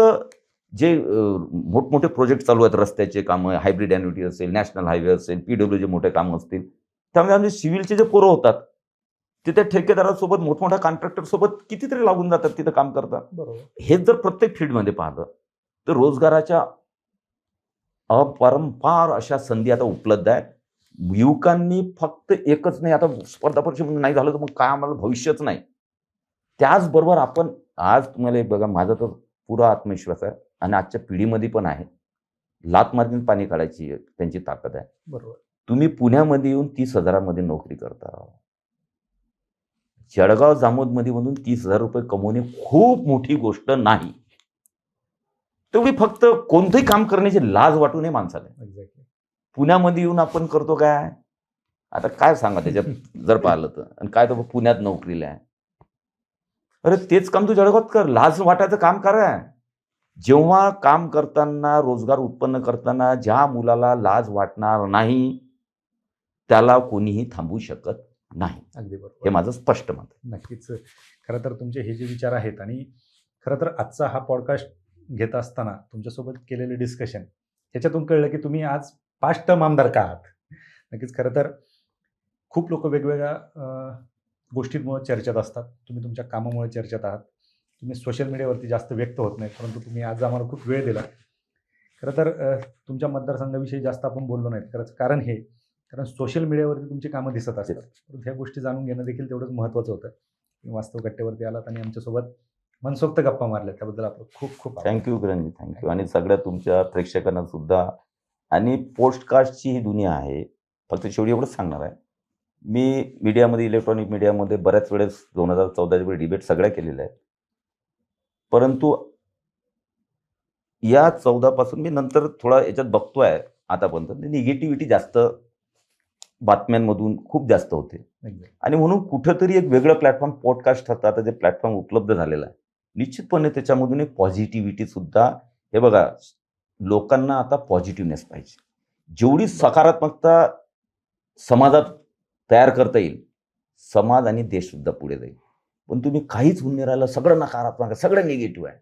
जे मोठमोठे प्रोजेक्ट चालू आहेत, रस्त्याचे कामं, हायब्रिड ॲन्युटी असेल, नॅशनल हायवे असेल, PWचे मोठे कामं असतील, त्यामध्ये आमचे सिव्हिलचे जे पोरं होतात, ते त्या ठेकेदारासोबत मोठमोठ्या कॉन्ट्रॅक्टरसोबत कितीतरी लागून जातात, तिथं काम करतात. बरोबर. हेच जर प्रत्येक फील्डमध्ये पाहिलं तर रोजगाराच्या अपरंपार अशा संधी आता उपलब्ध आहेत. युवकांनी फक्त एकच नाही, आता स्पर्धा परीक्षेमध्ये नाही झालं तर मग काय आम्हाला भविष्यच नाही. त्याचबरोबर आपण आज तुम्हाला एक बघा, माझा तर पुरा आत्मविश्वास आहे आणि आजच्या पिढीमध्ये पण आहे. लाथ मारून पाणी काढायची त्यांची ताकद आहे. बरोबर. तुम्ही पुण्यामध्ये येऊन 30,000 मध्ये नोकरी करता. जळगाव जामोदमध्ये म्हणून 30,000 रुपये कमवणे खूप मोठी गोष्ट नाही. तेवढी फक्त कोणतंही काम करण्याची लाज वाटू नये माणसाला. एक्झॅक्टली. पुण्यामध्ये येऊन आपण करतो काय? आता काय सांगा त्याच्यात जर पाहिलं तर, आणि काय तो पुण्यात नोकरीला आहे. अरे तेच काम तू जळगावात कर. लाज वाटायचं काम करा. जेव्हा काम करताना, रोजगार उत्पन्न करताना ज्या मुलाला लाज वाटणार नाही, त्याला कोणीही थांबवू शकत नाही. अगदी बरोबर. हे माझं स्पष्ट मत आहे. नक्कीच. खरं तर तुमचे हे जे विचार आहेत आणि खरं तर आजचा हा पॉडकास्ट घेत असताना तुमच्यासोबत केलेले डिस्कशन ह्याच्यातून कळलं की तुम्ही आज 5 टर्म आमदार का आहात. नक्कीच. खरं तर खूप लोक वेगवेगळ्या गोष्टींमुळे चर्चेत असतात. तुम्ही तुमच्या कामामुळे चर्चेत आहात. तुम्ही सोशल मीडियावरती जास्त व्यक्त होत नाही, परंतु तुम्ही आज आम्हाला खूप वेळ दिला. खरं तर तुमच्या मतदारसंघाविषयी जास्त आपण बोललो नाहीत. खरंच कारण कारण सोशल मीडियावरती तुमची कामं दिसत असतात. परंतु ह्या गोष्टी जाणून घेणं देखील तेवढंच महत्त्वाचं होतं. तुम्ही वास्तव कट्ट्यावरती आलात आणि आमच्यासोबत मनसोक्त गप्पा मारल्या, त्याबद्दल आपलं खूप खूप आभार. थँक्यू किरणजी, थँक्यू. आणि सगळ्या तुमच्या प्रेक्षकांना सुद्धा. आणि पोस्टकास्टची ही दुनिया आहे. फक्त शेवटी एवढंच सांगणार आहे, मी मीडियामध्ये, इलेक्ट्रॉनिक मीडियामध्ये बऱ्याच वेळेस 2014च्या वेळी डिबेट सगळ्या केलेल्या आहेत. परंतु या 14 पासून मी नंतर थोडा याच्यात बघतोय आतापर्यंत, निगेटिव्हिटी जास्त बातम्यांमधून खूप जास्त होते. आणि म्हणून कुठंतरी एक वेगळं प्लॅटफॉर्म पॉडकास्ट होता, आता जे प्लॅटफॉर्म उपलब्ध झालेला आहे, निश्चितपणे त्याच्यामधून एक पॉझिटिव्हिटी सुद्धा. हे बघा, लोकांना आता पॉझिटिव्हनेस पाहिजे. जेवढी सकारात्मकता समाजात तयार करता येईल, समाज आणि देश सुद्धा पुढे जाईल. पण तुम्ही काहीच होऊन नाही राहिलं, सगळं नकारात्मक आहे, सगळं निगेटिव्ह आहे,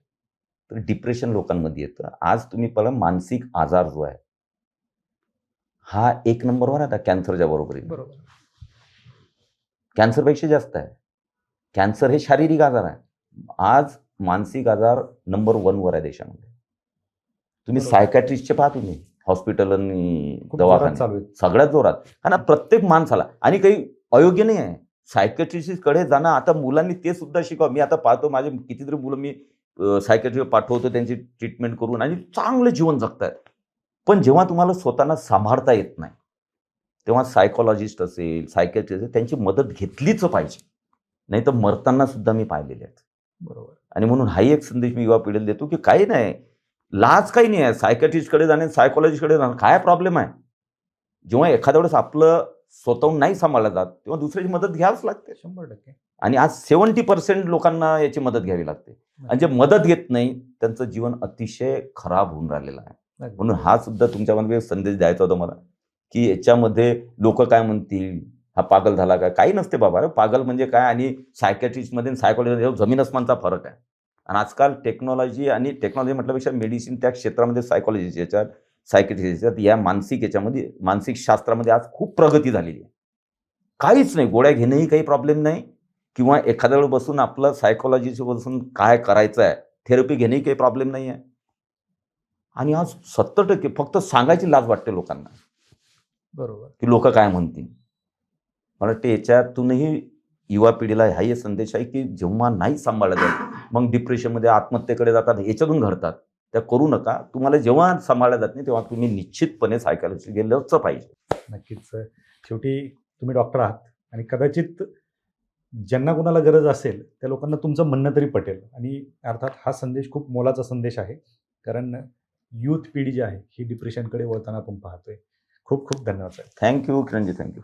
तर डिप्रेशन लोकांमध्ये येतं. आज तुम्ही पाहिलं, मानसिक आजार जो आहे हा 1 नंबरवर आहे आता कॅन्सरच्या बरोबरीने. बरोबर. कॅन्सरपेक्षा जास्त आहे. कॅन्सर हे शारीरिक आजार आहे. आज मानसिक आजार नंबर 1वर आहे देशामध्ये. तुम्ही बरोबर. सायकॅट्रिस्टचे पहा, तुम्ही हॉस्पिटल आणि खूप जोरात दवाखाने चालू आहे. सगळ्यात जोरात. कारण प्रत्येक माणसाला, आणि काही अयोग्य नाही आहे सायकॅट्रिस्टकडे जाणं. आता मुलांनी ते सुद्धा शिकावं. मी आता पाहतो, माझे कितीतरी मुलं मी सायकॅट्री पाठवतो, त्यांची ट्रीटमेंट करून आणि चांगलं जीवन जगतायत. पण जेव्हा तुम्हाला स्वतःला सांभाळता येत नाही, तेव्हा सायकॉलॉजिस्ट असेल, सायकॅट्रिस्ट असेल, त्यांची मदत घेतलीच पाहिजे. नाही तर मरताना सुद्धा मी पाहिलेले आहेत. बरोबर. आणि म्हणून हाही एक संदेश मी युवा पिढीला देतो, की काही नाही, लाज काही नाही आहे सायकॅट्रिस्टकडे जाणे, सायकॉलॉजिस्टकडे जाणं. काय प्रॉब्लेम आहे? जेव्हा एखाद्या वेळेस आपलं स्वतःहून नाही सांभाळलं जात, तेव्हा दुसऱ्याची मदत घ्यावीच लागते. 100%. आणि आज 70% लोकांना याची मदत घ्यावी लागते. आणि जे मदत घेत नाही, त्यांचं जीवन अतिशय खराब होऊन राहिलेलं आहे. म्हणून हा सुद्धा तुमच्यामध्ये संदेश द्यायचा होता मला, की याच्यामध्ये लोक काय म्हणतील, हा पागल झाला काय? काही नसते बाबा. पागल म्हणजे काय, आणि सायकॅट्रिस्टमध्ये सायकॉलॉजी जमीन अस्मानचा फरक आहे. आणि आजकाल टेक्नॉलॉजी म्हटल्यापेक्षा मेडिसिन त्या क्षेत्रामध्ये, सायकॉलॉजीच्या याच्यात सायकेट्रिस्ट या मानसिक याच्यामध्ये मानसिक शास्त्रामध्ये आज खूप प्रगती झालेली आहे. काहीच नाही, गोळ्या घेणंही काही प्रॉब्लेम नाही किंवा एखाद्या वेळ बसून आपलं सायकोलॉजीशी बसून काय करायचं आहे थेरपी घेणंही काही प्रॉब्लेम नाही आहे. आणि आज 70% फक्त सांगायची लाज वाटते लोकांना बरोबर. की लोक काय म्हणतील. मला वाटते याच्यातूनही युवा पिढीला हाही संदेश आहे की जेव्हा नाही सांभाळलं जात मग डिप्रेशनमध्ये आत्महत्येकडे जातात, याच्यातून घडतात. त्या करू नका. तुम्हाला जेव्हा सांभाळलं जात नाही तेव्हा तुम्ही निश्चितपणे सायकॉलॉजी गेलंच पाहिजे. नक्कीच. शेवटी तुम्ही डॉक्टर आहात आणि कदाचित ज्यांना कोणाला गरज असेल त्या लोकांना तुमचं म्हणणं तरी पटेल आणि अर्थात हा संदेश खूप मोलाचा संदेश आहे. कारण यूथ पिढी जी आहे ही डिप्रेशनकडे वळताना आपण पाहतोय. खूप खूप धन्यवाद साहेब. थँक्यू किरणजी, थँक्यू.